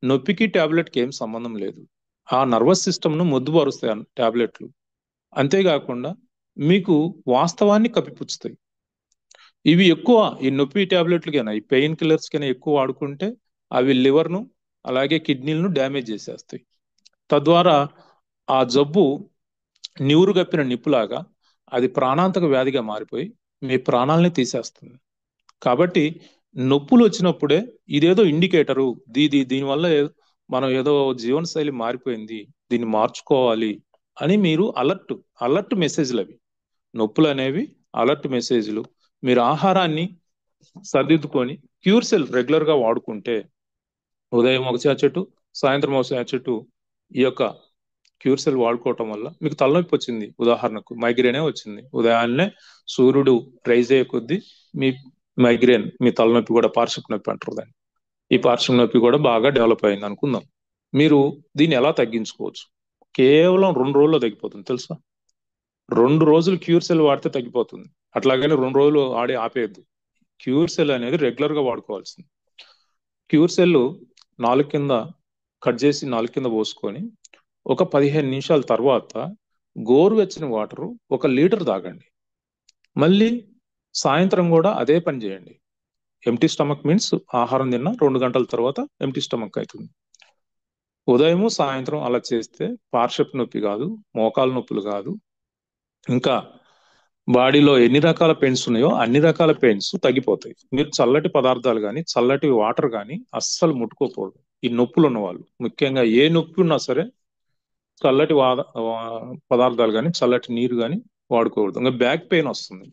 నొప్పికి టాబ్లెట్కి ఏం సంబంధం లేదు. ఆ నర్వస్ సిస్టమ్ను మొద్దుబారుస్తాయి టాబ్లెట్లు. అంతేకాకుండా మీకు వాస్తవాన్ని కప్పిపుచ్చుతాయి. ఇవి ఎక్కువ, ఈ నొప్పి టాబ్లెట్లకైనా ఈ పెయిన్ కిల్లర్స్ కైనా ఎక్కువ వాడుకుంటే అవి లివర్ను అలాగే కిడ్నీలను డ్యామేజ్ చేసేస్తాయి. తద్వారా ఆ జబ్బు నీరు గప్పిన నిప్పులాగా అది ప్రాణాంతక వ్యాధిగా మారిపోయి మీ ప్రాణాలని తీసేస్తుంది. కాబట్టి నొప్పులు వచ్చినప్పుడే ఇదేదో ఇండికేటరు, దీనివల్ల మనం ఏదో జీవనశైలి మారిపోయింది, దీన్ని మార్చుకోవాలి అని మీరు అలర్ట్ మెసేజ్లు అవి. నొప్పులు అనేవి అలర్ట్ మెసేజ్లు. మీరు ఆహారాన్ని సర్దిద్దుకొని క్యూర్ సెల్ రెగ్యులర్ గా వాడుకుంటే, ఉదయం ఒక చెట్టు, సాయంత్రం ఒక చెట్టు, ఈ యొక్క క్యూర్ సెల్ వాడుకోవటం వల్ల మీకు తలనొప్పి వచ్చింది, ఉదాహరణకు మైగ్రేనే వచ్చింది, ఉదయాన్నే సూర్యుడు రైజ్ అయ్యే కొద్దీ మీ మైగ్రేన్, మీ తలనొప్పి కూడా పార్శ్వ నొప్పి అంటారు దాన్ని, ఈ పార్శ్వ నొప్పి కూడా బాగా డెవలప్ అయింది అనుకుందాం. మీరు దీన్ని ఎలా తగ్గించుకోవచ్చు? కేవలం 2 రోజుల్లో తగ్గిపోతుంది తెలుసా. 2 రోజులు క్యూర్ సెల్ వాడితే తగ్గిపోతుంది. అట్లాగని 2 రోజులు ఆపేయద్దు. క్యూర్ సెల్ అనేది రెగ్యులర్ గా వాడుకోవాల్సింది. క్యూర్ సెల్ నాలుగు కింద కట్ చేసి నాలుగు కింద పోసుకొని ఒక 15 నిమిషాల తర్వాత గోరువెచ్చని వాటర్ 1 లీటర్ తాగండి. మళ్ళీ సాయంత్రం కూడా అదే పని చేయండి. ఎంటీ స్టమక్ మీన్స్ ఆహారం తిన్న 2 గంటల తర్వాత ఎంటీ స్టమక్ అవుతుంది. ఉదయము సాయంత్రం అలా చేస్తే పార్శ్వపు నొప్పి కాదు, మోకాలు నొప్పులు కాదు, ఇంకా బాడీలో ఎన్ని రకాల పెయిన్స్ ఉన్నాయో అన్ని రకాల పెయిన్స్ తగ్గిపోతాయి. మీరు చల్లటి పదార్థాలు కానీ చల్లటి వాటర్ కానీ అస్సలు ముట్టుకోకూడదు. ఈ నొప్పులు ఉన్న వాళ్ళు, ముఖ్యంగా ఏ నొప్పి ఉన్నా సరే చల్లటి పదార్థాలు కానీ చల్లటి నీరు కానీ వాడుకోకూడదు. ఇంకా బ్యాక్ పెయిన్ వస్తుంది.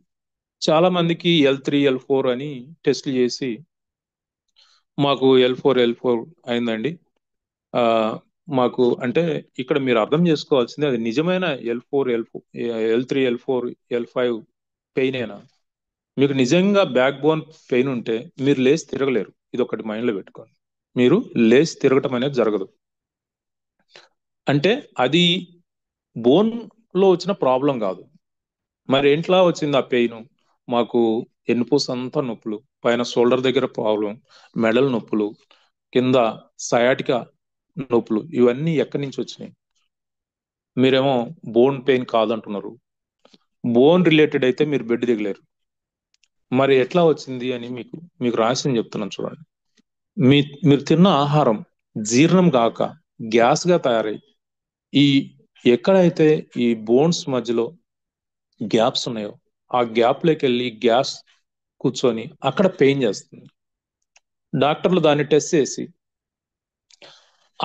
చాలా మందికి L3, L4 అని టెస్ట్లు చేసి మాకు L4 అయిందండి. మాకు అంటే ఇక్కడ మీరు అర్థం చేసుకోవాల్సింది, అది నిజమైన L4, L3, L4, L5 pain అయినా, మీకు నిజంగా బ్యాక్ బోన్ పెయిన్ ఉంటే మీరు లేచి తిరగలేరు. ఇది ఒకటి మైండ్లో పెట్టుకోండి. మీరు లేచి తిరగటం అనేది జరగదు. అంటే అది బోన్ లో వచ్చిన ప్రాబ్లం కాదు. మరి ఏంట్లా వచ్చింది ఆ పెయిన్? మాకు ఎన్నుపూస అంతా నొప్పులు, పైన షోల్డర్ దగ్గర ప్రాబ్లం, మెడల్ నొప్పులు, కింద సయాటికా నొప్పులు, ఇవన్నీ ఎక్కడి నుంచి వచ్చినాయి? మీరేమో బోన్ పెయిన్ కాదంటున్నారు. బోన్ రిలేటెడ్ అయితే మీరు బెడ్ దిగలేరు. మరి ఎట్లా వచ్చింది అని మీకు రహస్యం చెప్తున్నాను చూడండి. మీరు తిన్న ఆహారం జీర్ణం కాక గ్యాస్ గా తయారై ఎక్కడైతే ఈ బోన్స్ మధ్యలో గ్యాప్స్ ఉన్నాయో ఆ గ్యాప్ లోకి వెళ్ళి గ్యాస్ కూర్చొని అక్కడ పెయిన్ చేస్తుంది. డాక్టర్లు దాన్ని టెస్ట్ చేసి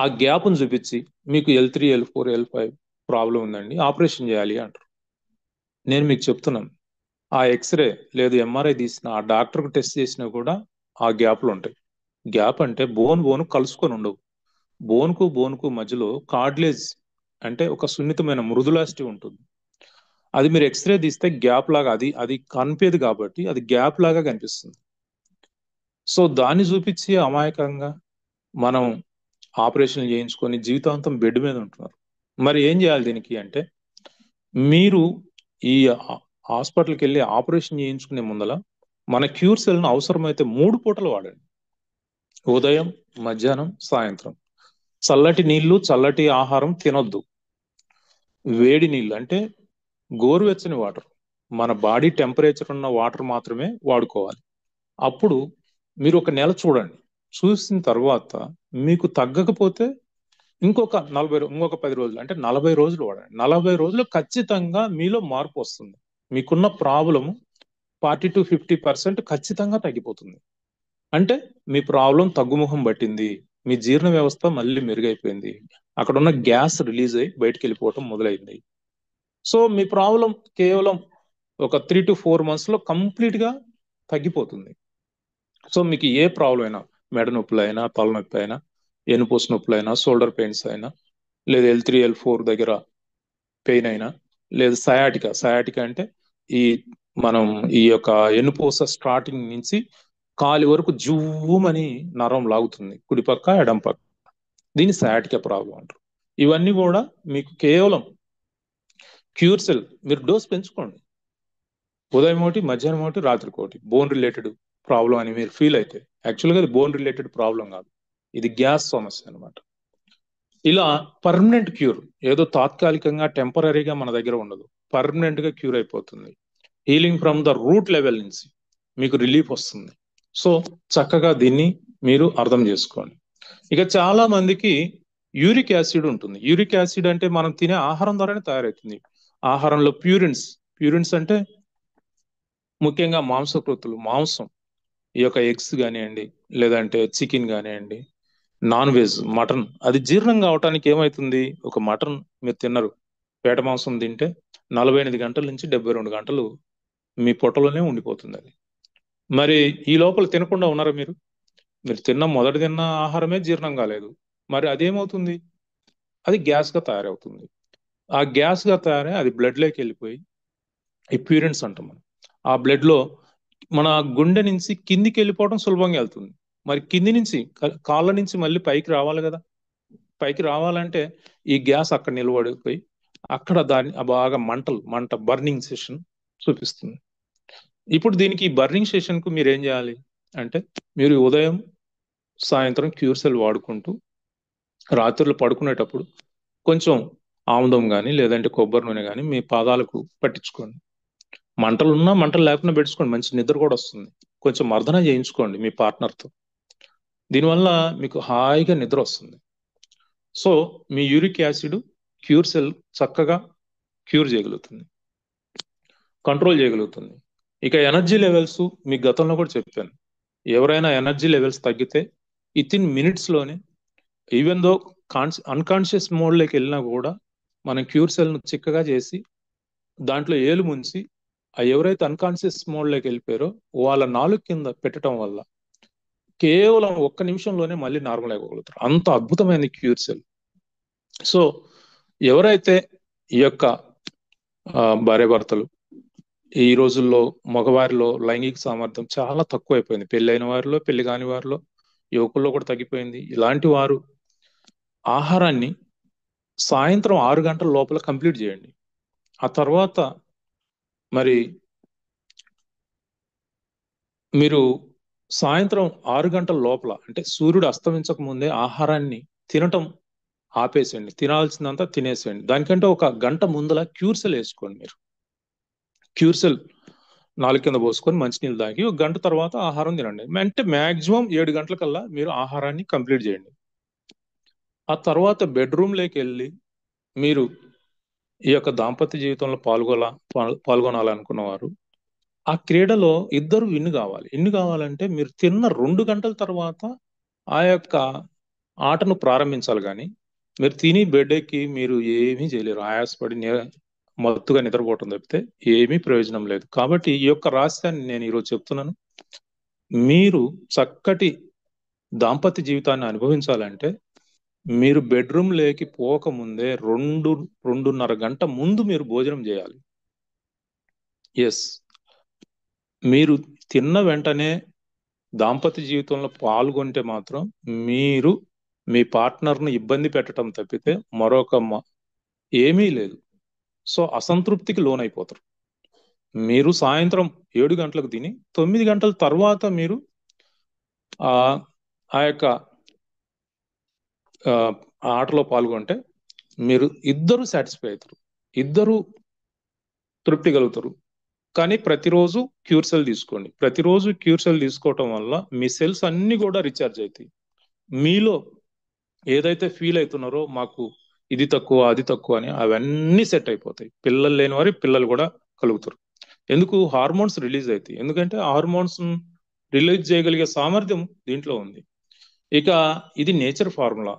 ఆ గ్యాప్ను చూపించి మీకు L3 L4 L5 ప్రాబ్లం ఉందండి, ఆపరేషన్ చేయాలి అంటారు. నేను మీకు చెప్తున్నాను, ఆ ఎక్స్రే లేదు ఎంఆర్ఐ తీసిన ఆ డాక్టర్కి టెస్ట్ చేసినా కూడా ఆ గ్యాప్లు ఉంటాయి. గ్యాప్ అంటే బోన్ కలుసుకొని ఉండవు. బోన్కు మధ్యలో కార్డ్లేజ్ అంటే ఒక సున్నితమైన మృదులాస్టి ఉంటుంది. అది మీరు ఎక్స్రే తీస్తే గ్యాప్ లాగా అది కనిపేది కాబట్టి అది గ్యాప్ లాగా కనిపిస్తుంది. సో దాన్ని చూపించి అమాయకంగా మనం ఆపరేషన్ చేయించుకొని జీవితాంతం బెడ్ మీద ఉంటున్నారు. మరి ఏం చేయాలి దీనికి అంటే, మీరు ఈ హాస్పిటల్కి వెళ్ళి ఆపరేషన్ చేయించుకునే ముందల మన క్యూర్ సెల్ను అవసరమైతే 3 పూటలు వాడండి. ఉదయం, మధ్యాహ్నం, సాయంత్రం. చల్లటి నీళ్లు, చల్లటి ఆహారం తినొద్దు. వేడి నీళ్ళు అంటే గోరువెచ్చని వాటర్, మన బాడీ టెంపరేచర్ ఉన్న వాటర్ మాత్రమే వాడుకోవాలి. అప్పుడు మీరు ఒక నెల చూడండి. చూసిన తర్వాత మీకు తగ్గకపోతే ఇంకొక 10 రోజులు అంటే 40 రోజులు వాడండి. 40 రోజులు ఖచ్చితంగా మీలో మార్పు వస్తుంది. మీకున్న ప్రాబ్లము 40-50% ఖచ్చితంగా తగ్గిపోతుంది. అంటే మీ ప్రాబ్లం తగ్గుముఖం పట్టింది, మీ జీర్ణ వ్యవస్థ మళ్ళీ మెరుగైపోయింది, అక్కడ ఉన్న గ్యాస్ రిలీజ్ అయ్యి బయటికి వెళ్ళిపోవటం మొదలైంది. సో మీ ప్రాబ్లం కేవలం ఒక 3-4 months లో కంప్లీట్ గా తగ్గిపోతుంది. సో మీకు ఏ ప్రాబ్లం అయినా, మెడ నొప్పులు అయినా, తలనొప్పి అయినా, ఎనుపూస నొప్పులు అయినా, షోల్డర్ పెయిన్స్ అయినా, లేదా L3 L4 దగ్గర పెయిన్ అయినా, లేదా సయాటికా అంటే ఈ మనం ఈ యొక్క ఎనుపూస స్టార్టింగ్ నుంచి కాలి వరకు జువ్వుమని నరం లాగుతుంది, కుడిపక్క ఎడం పక్క. దీన్ని సయాటికా ప్రాబ్లం అంటారు. ఇవన్నీ కూడా మీకు కేవలం క్యూర్ సెల్, మీరు డోస్ పెంచుకోండి. ఉదయం ఒకటి, మధ్యాహ్నం ఒకటి, రాత్రి ఒకటి. బోన్ రిలేటెడ్ ప్రాబ్లం అని మీరు ఫీల్ అయితే యాక్చువల్గా అది బోన్ రిలేటెడ్ ప్రాబ్లం కాదు, ఇది గ్యాస్ సమస్య అనమాట. ఇలా పర్మనెంట్ క్యూర్, ఏదో తాత్కాలికంగా టెంపరీగా మన దగ్గర ఉండదు, పర్మనెంట్ గా క్యూర్ అయిపోతుంది. Healing from the root level నుంచి మీకు రిలీఫ్ వస్తుంది. సో చక్కగా దీన్ని మీరు అర్థం చేసుకోండి. ఇక చాలా మందికి యూరిక్ యాసిడ్ ఉంటుంది. యూరిక్ యాసిడ్ అంటే మనం తినే ఆహారం ద్వారానే తయారవుతుంది. ఆహారంలో ప్యూరిన్స్ అంటే ముఖ్యంగా మాంసం, ఈ యొక్క ఎగ్స్ కానివ్వండి, లేదంటే చికెన్ కానివ్వండి, నాన్ వెజ్ మటన్, అది జీర్ణం కావటానికి ఏమవుతుంది, ఒక మటన్ మీరు తిన్నారు, పేట మాంసం తింటే 48 గంటల నుంచి 72 గంటలు మీ పొట్టలోనే ఉండిపోతుంది అది. మరి ఈ లోపల తినకుండా ఉన్నారా మీరు? మీరు మొదటి తిన్న ఆహారమే జీర్ణం కాలేదు, మరి అదేమవుతుంది, అది గ్యాస్ గా తయారవుతుంది. ఆ గ్యాస్ గా తయారై అది బ్లడ్ లోకి వెళ్ళిపోయి ఈ ప్యూరిన్స్ అంటాం మనం. ఆ బ్లడ్ లో మన గుండె నుంచి కిందికి వెళ్ళిపోవడం సులభంగా వెళ్తుంది. మరి కింది నుంచి కాళ్ళ నుంచి మళ్ళీ పైకి రావాలి కదా. పైకి రావాలంటే ఈ గ్యాస్ అక్కడ నిలబడిపోయి అక్కడ దాన్ని బాగా మంట బర్నింగ్ సెషన్ చూపిస్తుంది. ఇప్పుడు దీనికి బర్నింగ్ సెషన్ కు మీరు ఏం చేయాలి అంటే, మీరు ఉదయం సాయంత్రం క్యూర్ సెల్ వాడుకుంటూ రాత్రులు పడుకునేటప్పుడు కొంచెం ఆముదం కానీ లేదంటే కొబ్బరి నూనె కానీ మీ పాదాలకు పట్టించుకోండి. మంటలు లేకుండా పెట్టుకోండి, మంచి నిద్ర కూడా వస్తుంది. కొంచెం మర్దన చేయించుకోండి మీ పార్ట్నర్తో, దీనివల్ల మీకు హాయిగా నిద్ర వస్తుంది. సో మీ యూరిక్ యాసిడ్ క్యూర్ సెల్ చక్కగా క్యూర్ చేయగలుగుతుంది, కంట్రోల్ చేయగలుగుతుంది. ఇక ఎనర్జీ లెవెల్స్ మీకు గతంలో కూడా చెప్పాను, ఎవరైనా ఎనర్జీ లెవెల్స్ తగ్గితే వితిన్ మినిట్స్లోనే, ఈవెన్ దో అన్కాన్షియస్ మోడ్లోకి వెళ్ళినా కూడా మనం క్యూర్ సెల్ను చిక్కగా చేసి దాంట్లో ఏలు ముంచి ఎవరైతే అన్కాన్షియస్ మోడ్లోకి వెళ్ళిపోయారో వాళ్ళ నాలుగు కింద పెట్టడం వల్ల కేవలం 1 నిమిషంలోనే మళ్ళీ నార్మల్ అయిపోగలుగుతారు. అంత అద్భుతమైన క్యూర్ సెల్. సో ఎవరైతే ఈ యొక్క భార్యాభర్తలు ఈ రోజుల్లో మగవారిలో లైంగిక సామర్థ్యం చాలా తక్కువ అయిపోయింది, పెళ్ళైన వారిలో, పెళ్లి కాని వారిలో, యువకుల్లో కూడా తగ్గిపోయింది. ఇలాంటి వారు ఆహారాన్ని సాయంత్రం 6 గంటల లోపల కంప్లీట్ చేయండి. ఆ తర్వాత మరి మీరు సాయంత్రం 6 గంటల లోపల అంటే సూర్యుడు అస్తమించక ముందే ఆహారాన్ని తినటం ఆపేసేయండి, తినాల్సిందంతా తినేసేయండి. దానికంటే 1 గంట ముందల క్యూర్ సెల్ వేసుకోండి. మీరు క్యూర్ సెల్ నాలుగు కింద పోసుకొని మంచినీళ్ళు తాగి 1 గంట తర్వాత ఆహారం తినండి. అంటే మాక్సిమం 7 గంటలకల్లా మీరు ఆహారాన్ని కంప్లీట్ చేయండి. ఆ తర్వాత బెడ్రూమ్లోకి వెళ్ళి మీరు ఈ యొక్క దాంపత్య జీవితంలో పాల్గొనాలనుకున్న వారు ఆ క్రీడలో ఇద్దరు ఇన్ని కావాలంటే మీరు తిన్న 2 గంటల తర్వాత ఆ యొక్క ఆటను ప్రారంభించాలి. కానీ మీరు తిని బెడ్కి మీరు ఏమీ చేయలేరు. ఆయాసపడి మత్తుగా నిద్రపోవటం తప్పితే ఏమీ ప్రయోజనం లేదు. కాబట్టి ఈ యొక్క రహస్యాన్ని నేను ఈరోజు చెప్తున్నాను. మీరు చక్కటి దాంపత్య జీవితాన్ని అనుభవించాలంటే మీరు బెడ్రూమ్ లేకి పోకముందే 2-2.5 గంట ముందు మీరు భోజనం చేయాలి. ఎస్, మీరు తిన్న వెంటనే దాంపత్య జీవితంలో పాల్గొంటే మాత్రం మీరు మీ పార్ట్నర్ను ఇబ్బంది పెట్టడం తప్పితే మరొక ఏమీ లేదు. సో అసంతృప్తికి లోనైపోతారు. మీరు సాయంత్రం 7 గంటలకు తిని 9 గంటల తర్వాత మీరు ఆ యొక్క ఆటలో పాల్గొంటే మీరు ఇద్దరు సాటిస్ఫై అవుతారు, ఇద్దరు తృప్తి కలుగుతారు. కానీ ప్రతిరోజు క్యూర్ సెల్ తీసుకోండి. ప్రతిరోజు క్యూర్ సెల్ తీసుకోవటం వల్ల మీ సెల్స్ అన్ని కూడా రీఛార్జ్ అవుతాయి. మీలో ఏదైతే ఫీల్ అవుతున్నారో మాకు ఇది తక్కువ అది తక్కువ అని అవన్నీ సెట్ అయిపోతాయి. పిల్లలు లేని వారి పిల్లలు కూడా కలుగుతారు. ఎందుకు? హార్మోన్స్ రిలీజ్ అవుతాయి. ఎందుకంటే హార్మోన్స్ రిలీజ్ చేయగలిగే సామర్థ్యం దీంట్లో ఉంది. ఇక ఇది నేచర్ ఫార్ములా.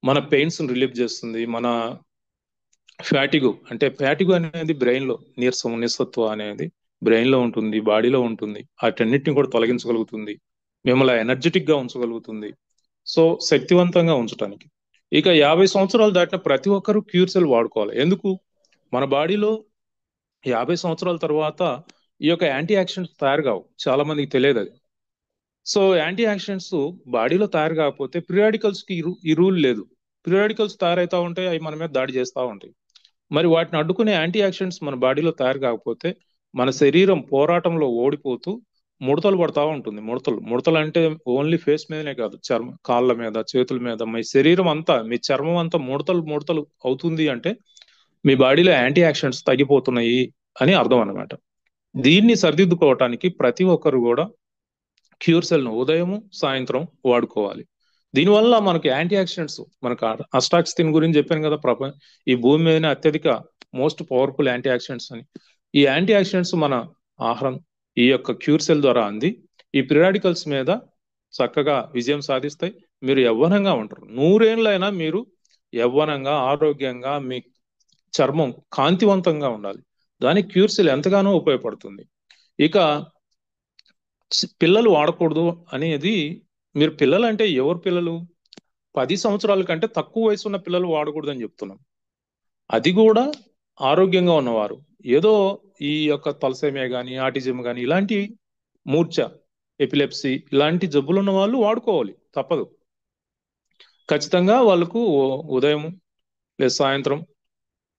మన పెయిన్స్ రిలీఫ్ చేస్తుంది. మన ఫ్యాటిగు అనేది బ్రెయిన్ లో నిస్సత్వం అనేది బ్రెయిన్ లో ఉంటుంది, బాడీలో ఉంటుంది. వాటన్నిటిని కూడా తొలగించగలుగుతుంది, మిమ్మల్ని ఎనర్జెటిక్ గా ఉంచగలుగుతుంది. సో శక్తివంతంగా ఉంచడానికి. ఇక 50 సంవత్సరాలు దాటిన ప్రతి ఒక్కరూ క్యూర్ సెల్ వాడుకోవాలి. ఎందుకు? మన బాడీలో 50 సంవత్సరాల తర్వాత ఈ యొక్క యాంటీ ఆక్సిడెంట్స్ తయారు కావు. చాలా మందికి తెలియదు అది. సో యాంటీ ఆక్సిడెంట్స్ బాడీలో తయారు కాకపోతే ప్రియాడికల్స్ కి ఈ రూల్ లేదు. ప్రియాడికల్స్ తయారైతా ఉంటాయి, అవి మన మీద దాడి చేస్తూ ఉంటాయి. మరి వాటిని అడ్డుకునే యాంటీ ఆక్సిడెంట్స్ మన బాడీలో తయారు కాకపోతే మన శరీరం పోరాటంలో ఓడిపోతూ ముడతలు పడతా ఉంటుంది. ముడతలు అంటే ఓన్లీ ఫేస్ మీదనే కాదు, కాళ్ళ మీద, చేతుల మీద, మీ శరీరం అంతా, మీ చర్మం అంతా ముడతలు అవుతుంది అంటే మీ బాడీలో యాంటీ ఆక్సిడెంట్స్ తగ్గిపోతున్నాయి అని అర్థం అన్నమాట. దీన్ని సరిదిద్దుకోవటానికి ప్రతి ఒక్కరు కూడా క్యూర్ సెల్ ను ఉదయము సాయంత్రం వాడుకోవాలి. దీనివల్ల మనకు యాంటీ ఆక్సిడెంట్స్, మనకు అస్టాక్సిన్ గురించి చెప్పాను కదా, ఈ భూమి మీదనే అత్యధిక మోస్ట్ పవర్ఫుల్ యాంటీ ఆక్సిడెంట్స్ అని. ఈ యాంటీ ఆక్సిడెంట్స్ మన ఆహారం ఈ యొక్క క్యూర్ సెల్ ద్వారా అంది ఈ పిరాడికల్స్ మీద చక్కగా విజయం సాధిస్తాయి. మీరు యవ్వనంగా ఉంటారు. 100 ఏళ్ళైనా మీరు యవ్వనంగా, ఆరోగ్యంగా, మీ చర్మం కాంతివంతంగా ఉండాలి. దానికి క్యూర్ సెల్ ఎంతగానో ఉపయోగపడుతుంది. ఇక పిల్లలు వాడకూడదు అనేది, మీరు పిల్లలు అంటే ఎవరు పిల్లలు? 10 సంవత్సరాల కంటే తక్కువ వయసు ఉన్న పిల్లలు వాడకూడదు అని చెప్తున్నాం. అది కూడా ఆరోగ్యంగా ఉన్నవారు. ఏదో ఈ యొక్క తలసేమియా కానీ, ఆటిజం కానీ, ఇలాంటి మూర్ఛ, ఎపిలెప్సీ ఇలాంటి జబ్బులు ఉన్న వాళ్ళు వాడుకోవాలి, తప్పదు. ఖచ్చితంగా వాళ్ళకు ఉదయం లేదా సాయంత్రం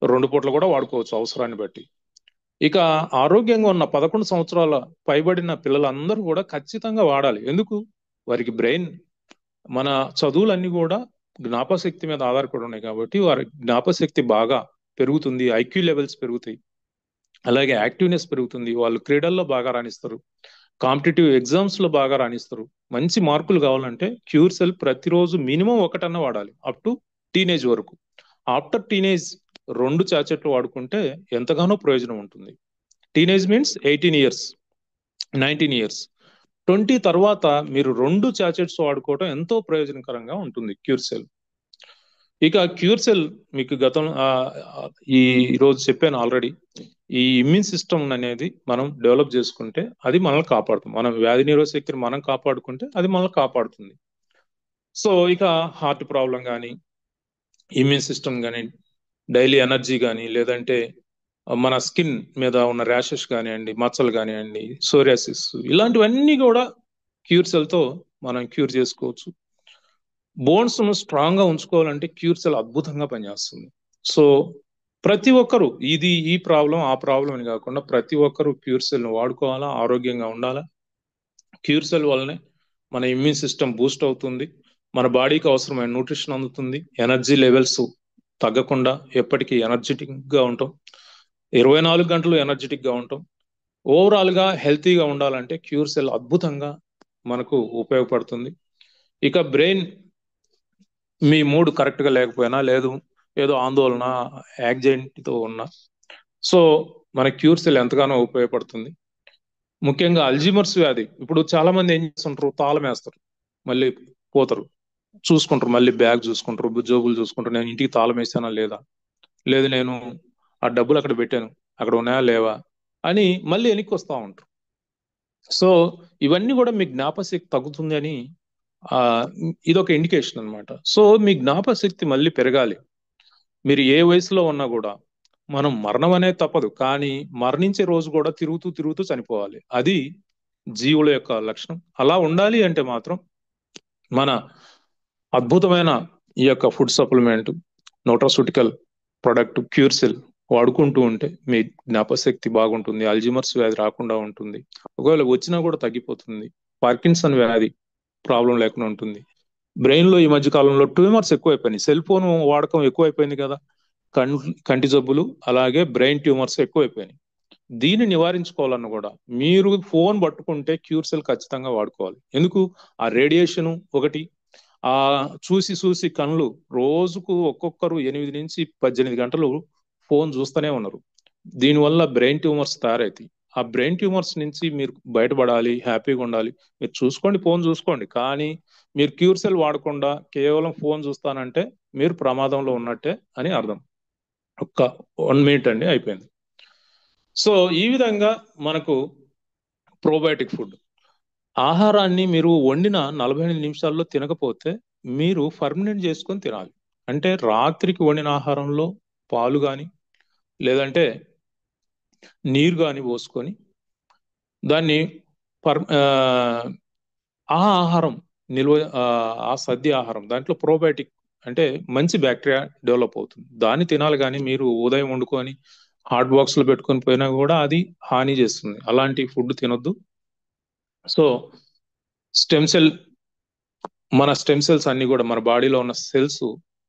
2 పూటలు కూడా వాడుకోవచ్చు అవసరాన్ని బట్టి. ఇక ఆరోగ్యంగా ఉన్న 11 సంవత్సరాల పైబడిన పిల్లలందరూ కూడా ఖచ్చితంగా వాడాలి. ఎందుకు? వారికి బ్రెయిన్, మన చదువులన్నీ కూడా జ్ఞాపశక్తి మీద ఆధారపడి ఉన్నాయి కాబట్టి వారి జ్ఞాపశక్తి బాగా పెరుగుతుంది, ఐక్యూ లెవెల్స్ పెరుగుతాయి, అలాగే యాక్టివ్నెస్ పెరుగుతుంది. వాళ్ళు క్రీడల్లో బాగా రాణిస్తారు, కాంపిటేటివ్ ఎగ్జామ్స్ లో బాగా రాణిస్తారు. మంచి మార్కులు కావాలంటే క్యూర్ సెల్ ప్రతిరోజు మినిమం 1 వాడాలి, అప్ టు టీనేజ్ వరకు. ఆఫ్టర్ టీనేజ్ 2 చాచెట్లు వాడుకుంటే ఎంతగానో ప్రయోజనం ఉంటుంది. టీనేజ్ మీన్స్ 18 ఇయర్స్, 19 ఇయర్స్, 20 తర్వాత మీరు 2 చాచెట్స్ వాడుకోవడం ఎంతో ప్రయోజనకరంగా ఉంటుంది క్యూర్ సెల్. ఇక క్యూర్ సెల్ మీకు ఈ రోజు చెప్పాను ఆల్రెడీ. ఈ ఇమ్యూన్ సిస్టమ్ అనేది మనం డెవలప్ చేసుకుంటే అది మనల్ని కాపాడుతుంది. మనం వ్యాధి నిరోధక శక్తిని మనం కాపాడుకుంటే అది మనల్ని కాపాడుతుంది. సో ఇక హార్ట్ ప్రాబ్లం కానీ, ఇమ్యూన్ సిస్టమ్ కానీ, డైలీ ఎనర్జీ కానీ, లేదంటే మన స్కిన్ మీద ఉన్న ర్యాషెస్ కానివ్వండి, మచ్చలు కానివ్వండి, సోరియాసిస్, ఇలాంటివన్నీ కూడా క్యూర్ సెల్ తో మనం క్యూర్ చేసుకోవచ్చు. బోన్స్ ను స్ట్రాంగ్ గా ఉంచుకోవాలంటే క్యూర్ సెల్ అద్భుతంగా పనిచేస్తుంది. సో ప్రతి ఒక్కరు ఈ ప్రాబ్లం ఆ ప్రాబ్లం అని కాకుండా ప్రతి ఒక్కరు క్యూర్ సెల్ ను వాడుకోవాలా, ఆరోగ్యంగా ఉండాలా. క్యూర్ సెల్ వల్లనే మన ఇమ్యూన్ సిస్టమ్ బూస్ట్ అవుతుంది, మన బాడీకి అవసరమైన న్యూట్రిషన్ అందుతుంది, ఎనర్జీ లెవెల్స్ తగ్గకుండా ఎప్పటికీ ఎనర్జెటిక్ గా ఉంటాం, 24 గంటలు ఎనర్జెటిక్ గా ఉంటాం. ఓవరాల్ గా హెల్తీగా ఉండాలంటే క్యూర్ సెల్ అద్భుతంగా మనకు ఉపయోగపడుతుంది. ఇక బ్రెయిన్, మీ మూడ్ కరెక్ట్ గా లేకపోయినా, లేదు ఏదో ఆందోళన, యాంగ్జైటీతో ఉన్నా, సో మన క్యూర్ సెల్ ఎంతగానో ఉపయోగపడుతుంది. ముఖ్యంగా అల్జీమర్స్ వ్యాధి. ఇప్పుడు చాలా మంది ఏం చేస్తుంటారు, తాళం వేస్తారు, మళ్ళీ పోతారు. చూసుకుంటారు, మళ్ళీ బ్యాగ్ చూసుకుంటారు, జోబులు చూసుకుంటారు, నేను ఇంటికి తాళం వేసానా లేదా, లేదు నేను ఆ డబ్బులు అక్కడ పెట్టాను, అక్కడ ఉన్నాయా లేవా అని మళ్ళీ వెనక్కి వస్తూ ఉంటారు. సో ఇవన్నీ కూడా మీ జ్ఞాపశక్తి తగ్గుతుంది అని ఆ ఇదొక ఇండికేషన్ అన్నమాట. సో మీ జ్ఞాపశక్తి మళ్ళీ పెరగాలి. మీరు ఏ వయసులో ఉన్నా కూడా మనం మరణం అనేది తప్పదు, కానీ మరణించే రోజు కూడా తిరుగుతూ తిరుగుతూ చనిపోవాలి. అది జీవుల యొక్క లక్షణం. అలా ఉండాలి అంటే మాత్రం మన అద్భుతమైన ఈ యొక్క ఫుడ్ సప్లిమెంట్, న్యూట్రాస్యూటికల్ ప్రొడక్ట్ క్యూర్సెల్ వాడుకుంటూ ఉంటే మీ జ్ఞాపశక్తి బాగుంటుంది, అల్జీమర్స్ వ్యాధి రాకుండా ఉంటుంది, ఒకవేళ వచ్చినా కూడా తగ్గిపోతుంది, పార్కిన్సన్ వ్యాధి ప్రాబ్లం లేకుండా ఉంటుంది. బ్రెయిన్ లో ఈ మధ్య కాలంలో ట్యూమర్స్ ఎక్కువైపోయినాయి, సెల్ ఫోన్ వాడకం ఎక్కువైపోయింది కదా, కంటి జబ్బులు అలాగే బ్రెయిన్ ట్యూమర్స్ ఎక్కువైపోయినాయి. దీన్ని నివారించుకోవాలన్న కూడా మీరు ఫోన్ పట్టుకుంటే క్యూర్సెల్ ఖచ్చితంగా వాడుకోవాలి. ఎందుకు? ఆ రేడియేషన్ ఒకటి, ఆ చూసి చూసి కళ్ళు రోజుకు ఒక్కొక్కరు 8 నుంచి 18 గంటలు ఫోన్ చూస్తూనే ఉన్నారు. దీనివల్ల బ్రెయిన్ ట్యూమర్స్ తయారవుతాయి. ఆ బ్రెయిన్ ట్యూమర్స్ నుంచి మీరు బయటపడాలి, హ్యాపీగా ఉండాలి. మీరు చూసుకోండి, ఫోన్ చూసుకోండి, కానీ మీరు క్యూర్సెల్ వాడకుండా కేవలం ఫోన్ చూస్తానంటే మీరు ప్రమాదంలో ఉన్నట్టే అని అర్థం. ఒక్క 1 మినిట్ అండి, అయిపోయింది. సో ఈ విధంగా మనకు ప్రోబయోటిక్ ఫుడ్ ఆహారాన్ని మీరు వండిన 45 నిమిషాల్లో తినకపోతే మీరు ఫర్మినెంట్ చేసుకొని తినాలి. అంటే రాత్రికి వండిన ఆహారంలో పాలు కానీ లేదంటే నీరు కానీ పోసుకొని దాన్ని ఆ ఆహారం నిల్వ, ఆ సద్య ఆహారం దాంట్లో ప్రోబయోటిక్ అంటే మంచి బ్యాక్టీరియా డెవలప్ అవుతుంది, దాన్ని తినాలి. కానీ మీరు ఉదయం వండుకొని హాట్ బాక్స్ లో పెట్టుకొని పోయినా కూడా అది హాని చేస్తుంది. అలాంటి ఫుడ్ తినొద్దు. సో స్టెమ్ సెల్, మన స్టెమ్ సెల్స్ అన్ని కూడా మన బాడీలో ఉన్న సెల్స్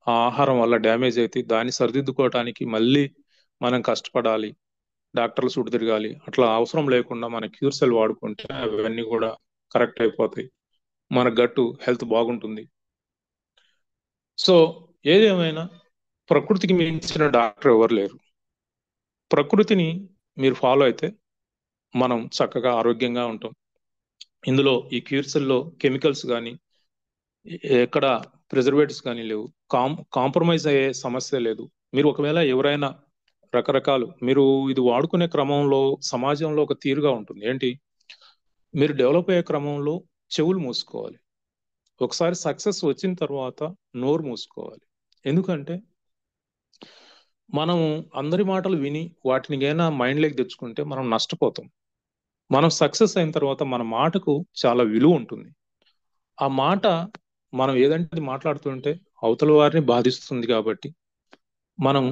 ఆ ఆహారం వల్ల డ్యామేజ్ అయితే దాన్ని సరిదిద్దుకోవటానికి మళ్ళీ మనం కష్టపడాలి, డాక్టర్లు చుట్టూ తిరగాలి. అట్లా అవసరం లేకుండా మన క్యూర్ సెల్ వాడుకుంటే అవన్నీ కూడా కరెక్ట్ అయిపోతాయి, మన గట్టు హెల్త్ బాగుంటుంది. సో ఏదేమైనా ప్రకృతికి మించిన డాక్టర్ ఎవరు లేరు. ప్రకృతిని మీరు ఫాలో అయితే మనం చక్కగా ఆరోగ్యంగా ఉంటాం. ఇందులో ఈ క్యూర్సెల్లో కెమికల్స్ కానీ ఎక్కడ ప్రిజర్వేటివ్స్ కానీ లేవు, కాంప్రమైజ్ అయ్యే సమస్య లేదు. మీరు ఒకవేళ ఎవరైనా రకరకాలు మీరు ఇది వాడుకునే క్రమంలో సమాజంలో ఒక తీరుగా ఉంటుంది ఏంటి, మీరు డెవలప్ అయ్యే క్రమంలో చెవులు మూసుకోవాలి, ఒకసారి సక్సెస్ వచ్చిన తర్వాత నోరు మూసుకోవాలి. ఎందుకంటే మనం అందరి మాటలు విని వాటిని ఏమైనా మైండ్లోకి తెచ్చుకుంటే మనం నష్టపోతాం. మనం సక్సెస్ అయిన తర్వాత మన మాటకు చాలా విలువ ఉంటుంది. ఆ మాట మనం ఏదంటే మాట్లాడుతుంటే అవతల వారిని బాధిస్తుంది, కాబట్టి మనం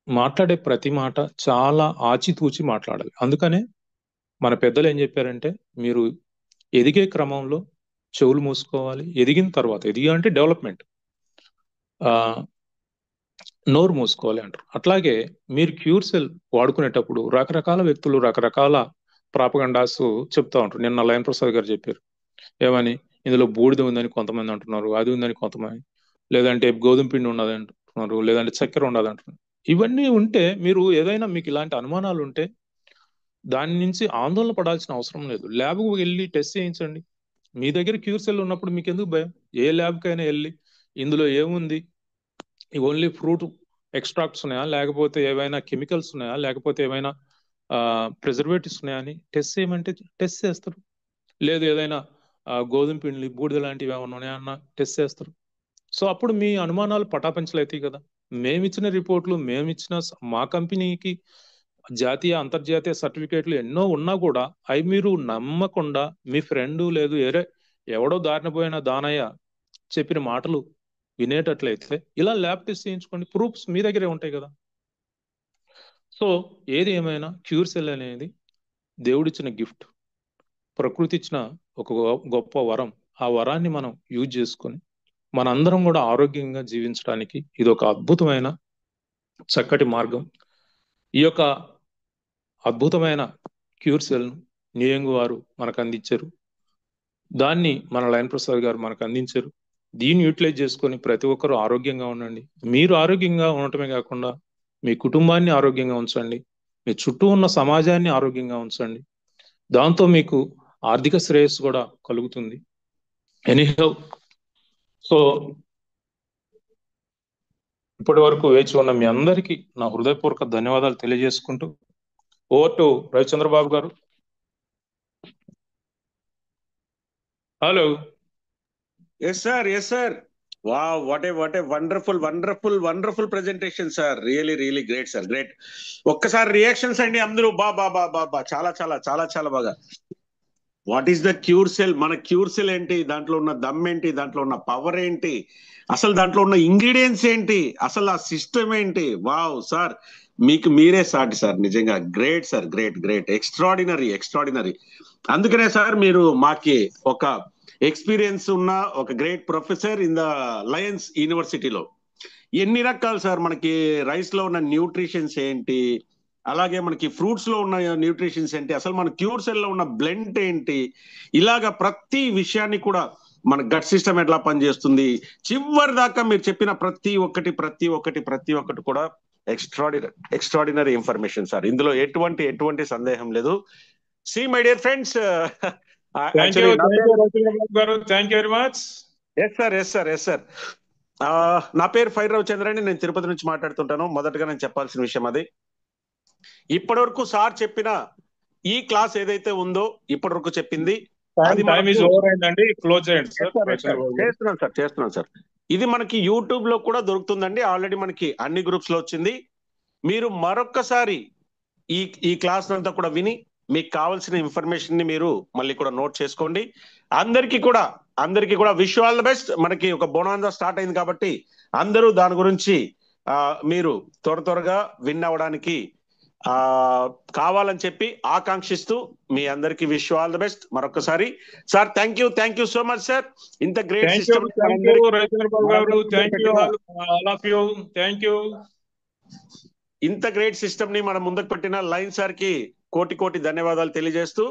మాట్లాడే ప్రతి మాట చాలా ఆచితూచి మాట్లాడాలి. అందుకనే మన పెద్దలు ఏం చెప్పారంటే మీరు ఎదిగే క్రమంలో చెవులు మూసుకోవాలి, ఎదిగిన తర్వాత, ఎదిగా అంటే డెవలప్మెంట్, ఆ నోరు మూసుకోవాలి అంటారు. అట్లాగే మీరు క్యూర్ సెల్ వాడుకునేటప్పుడు రకరకాల వ్యక్తులు రకరకాల ప్రాపగండాస్ చెప్తా ఉంటారు. నిన్న లయన్ ప్రసాద్ గారు చెప్పారు ఏమని, ఇందులో బూడిద ఉందని కొంతమంది అంటున్నారు, అది ఉందని కొంతమంది, లేదంటే గోధుమ పిండి ఉన్నది అంటున్నారు, లేదంటే చక్కెర ఉండదు అంటున్నారు. ఇవన్నీ ఉంటే మీరు ఏదైనా మీకు ఇలాంటి అనుమానాలు ఉంటే దాని నుంచి ఆందోళన పడాల్సిన అవసరం లేదు. ల్యాబ్కు వెళ్ళి టెస్ట్ చేయించండి. మీ దగ్గర క్యూర్ సెల్ ఉన్నప్పుడు మీకు ఎందుకు భయం? ఏ ల్యాబ్కైనా వెళ్ళి ఇందులో ఏముంది, ఓన్లీ ఫ్రూట్ ఎక్స్ట్రాక్ట్స్ ఉన్నాయా, లేకపోతే ఏవైనా కెమికల్స్ ఉన్నాయా, లేకపోతే ఏమైనా ప్రిజర్వేటివ్స్ ఉన్నాయా అని టెస్ట్ చేయమంటే టెస్ట్ చేస్తారు. లేదు ఏదైనా గోధుమ పిండి బూడిద లాంటివి ఏమైనా ఉన్నాయా అన్న టెస్ట్ చేస్తారు. సో అప్పుడు మీ అనుమానాలు పటాపంచలు అవుతాయి కదా. మేమిచ్చిన రిపోర్ట్లు, మేమిచ్చిన మా కంపెనీకి జాతీయ అంతర్జాతీయ సర్టిఫికేట్లు ఎన్నో ఉన్నా కూడా అవి మీరు నమ్మకుండా మీ ఫ్రెండ్ లేదు ఎవడో దారిన పోయిన దానయ్య చెప్పిన మాటలు వినేటట్లయితే ఇలా ల్యాబ్ టెస్ట్ చేయించుకోండి, ప్రూఫ్స్ మీ దగ్గరే ఉంటాయి కదా. సో ఏది ఏమైనా క్యూర్ సెల్ అనేది దేవుడిచ్చిన గిఫ్ట్, ప్రకృతి ఇచ్చిన ఒక గొప్ప వరం. ఆ వరాన్ని మనం యూజ్ చేసుకొని మనందరం కూడా ఆరోగ్యంగా జీవించడానికి ఇది ఒక అద్భుతమైన చక్కటి మార్గం. ఈ యొక్క అద్భుతమైన క్యూర్ సెల్ నియంగు వారు మనకు అందించారు, దాన్ని మన లయన్ ప్రసాద్ గారు మనకు అందించారు. దీన్ని యూటిలైజ్ చేసుకొని ప్రతి ఒక్కరూ ఆరోగ్యంగా ఉండండి. మీరు ఆరోగ్యంగా ఉండటమే కాకుండా మీ కుటుంబాన్ని ఆరోగ్యంగా ఉంచండి, మీ చుట్టూ ఉన్న సమాజాన్ని ఆరోగ్యంగా ఉంచండి. దాంతో మీకు ఆర్థిక శ్రేయస్సు కూడా కలుగుతుంది. ఎనీహౌ, సో ఇప్పటి వరకు వేచి ఉన్న మీ అందరికీ నా హృదయపూర్వక ధన్యవాదాలు తెలియజేసుకుంటూ ఓవర్ టు రవిచంద్రబాబు గారు. Hello. Yes sir. Wow, what a wonderful presentation, sir. Really great, sir. Great. ఒక్కసారి రియాక్షన్స్ అండి అందరూ బా చాలా బాగా. What is the cure cell? మన క్యూర్ సెల్ ఏంటి, దాంట్లో ఉన్న దమ్ ఏంటి, దాంట్లో ఉన్న పవర్ ఏంటి, అసలు దాంట్లో ఉన్న ఇంగ్రీడియంట్స్ ఏంటి, అసలు ఆ సిస్టమ్ ఏంటి? వావ్ సార్, మీకు మీరే సాటి సార్. నిజంగా గ్రేట్ సార్, గ్రేట్ ఎక్స్ట్రాడినరీ. అందుకనే సార్ మీరు మాకి ఒక ఎక్స్పీరియన్స్ ఉన్న ఒక great professor in the Lions యూనివర్సిటీలో. ఎన్ని రకాలు సార్ మనకి రైస్ లో ఉన్న న్యూట్రిషన్స్ ఏంటి, అలాగే మనకి ఫ్రూట్స్ లో ఉన్న న్యూట్రిషన్స్ ఏంటి, అసలు మన క్యూర్ సెల్ లో ఉన్న బ్లెండ్ ఏంటి, ఇలాగా ప్రతి విషయాన్ని కూడా మన గట్ సిస్టమ్ ఎట్లా పనిచేస్తుంది, చివరి దాకా మీరు చెప్పిన ప్రతి ఒక్కటి కూడా ఎక్స్ట్రాడినరీ ఇన్ఫర్మేషన్ సార్. ఇందులో ఎటువంటి సందేహం లేదు. See my dear friends, thank you garu, thank you very much. Yes sir. నా పేరు ఫైర్ రవిచంద్ర అండి, నేను తిరుపతి నుంచి మాట్లాడుతుంటాను. మొదటగా నేను చెప్పాల్సిన విషయం అది, ఇప్పటి వరకు సార్ చెప్పిన ఈ క్లాస్ ఏదైతే ఉందో, ఇప్పటి వరకు చెప్పింది చేస్తున్నాను సార్. ఇది మనకి యూట్యూబ్ లో కూడా దొరుకుతుందండి, ఆల్రెడీ మనకి అన్ని గ్రూప్స్ లో వచ్చింది. మీరు మరొక్కసారి ఈ క్లాస్ అంతా కూడా విని మీకు కావాల్సిన ఇన్ఫర్మేషన్ ని మీరు మళ్ళీ కూడా నోట్ చేసుకోండి. అందరికీ కూడా విష్ ఆల్ ద బెస్ట్. మనకి ఒక బోనాంజా స్టార్ట్ అయింది కాబట్టి అందరూ దాని గురించి మీరు త్వరగా విన్ అవ్వడానికి కావాలని చెప్పి ఆకాంక్షిస్తూ మీ అందరికి విష్ ఆల్ ద బెస్ట్ మరొకసారి. Sir thank you so much sir. ఇంత గ్రేట్ సిస్టమ్, ఇంత గ్రేట్ సిస్టమ్ ని మనం ముందుకు పెట్టిన లయన్ సార్ కి కోటి ధన్యవాదాలు తెలియజేస్తూ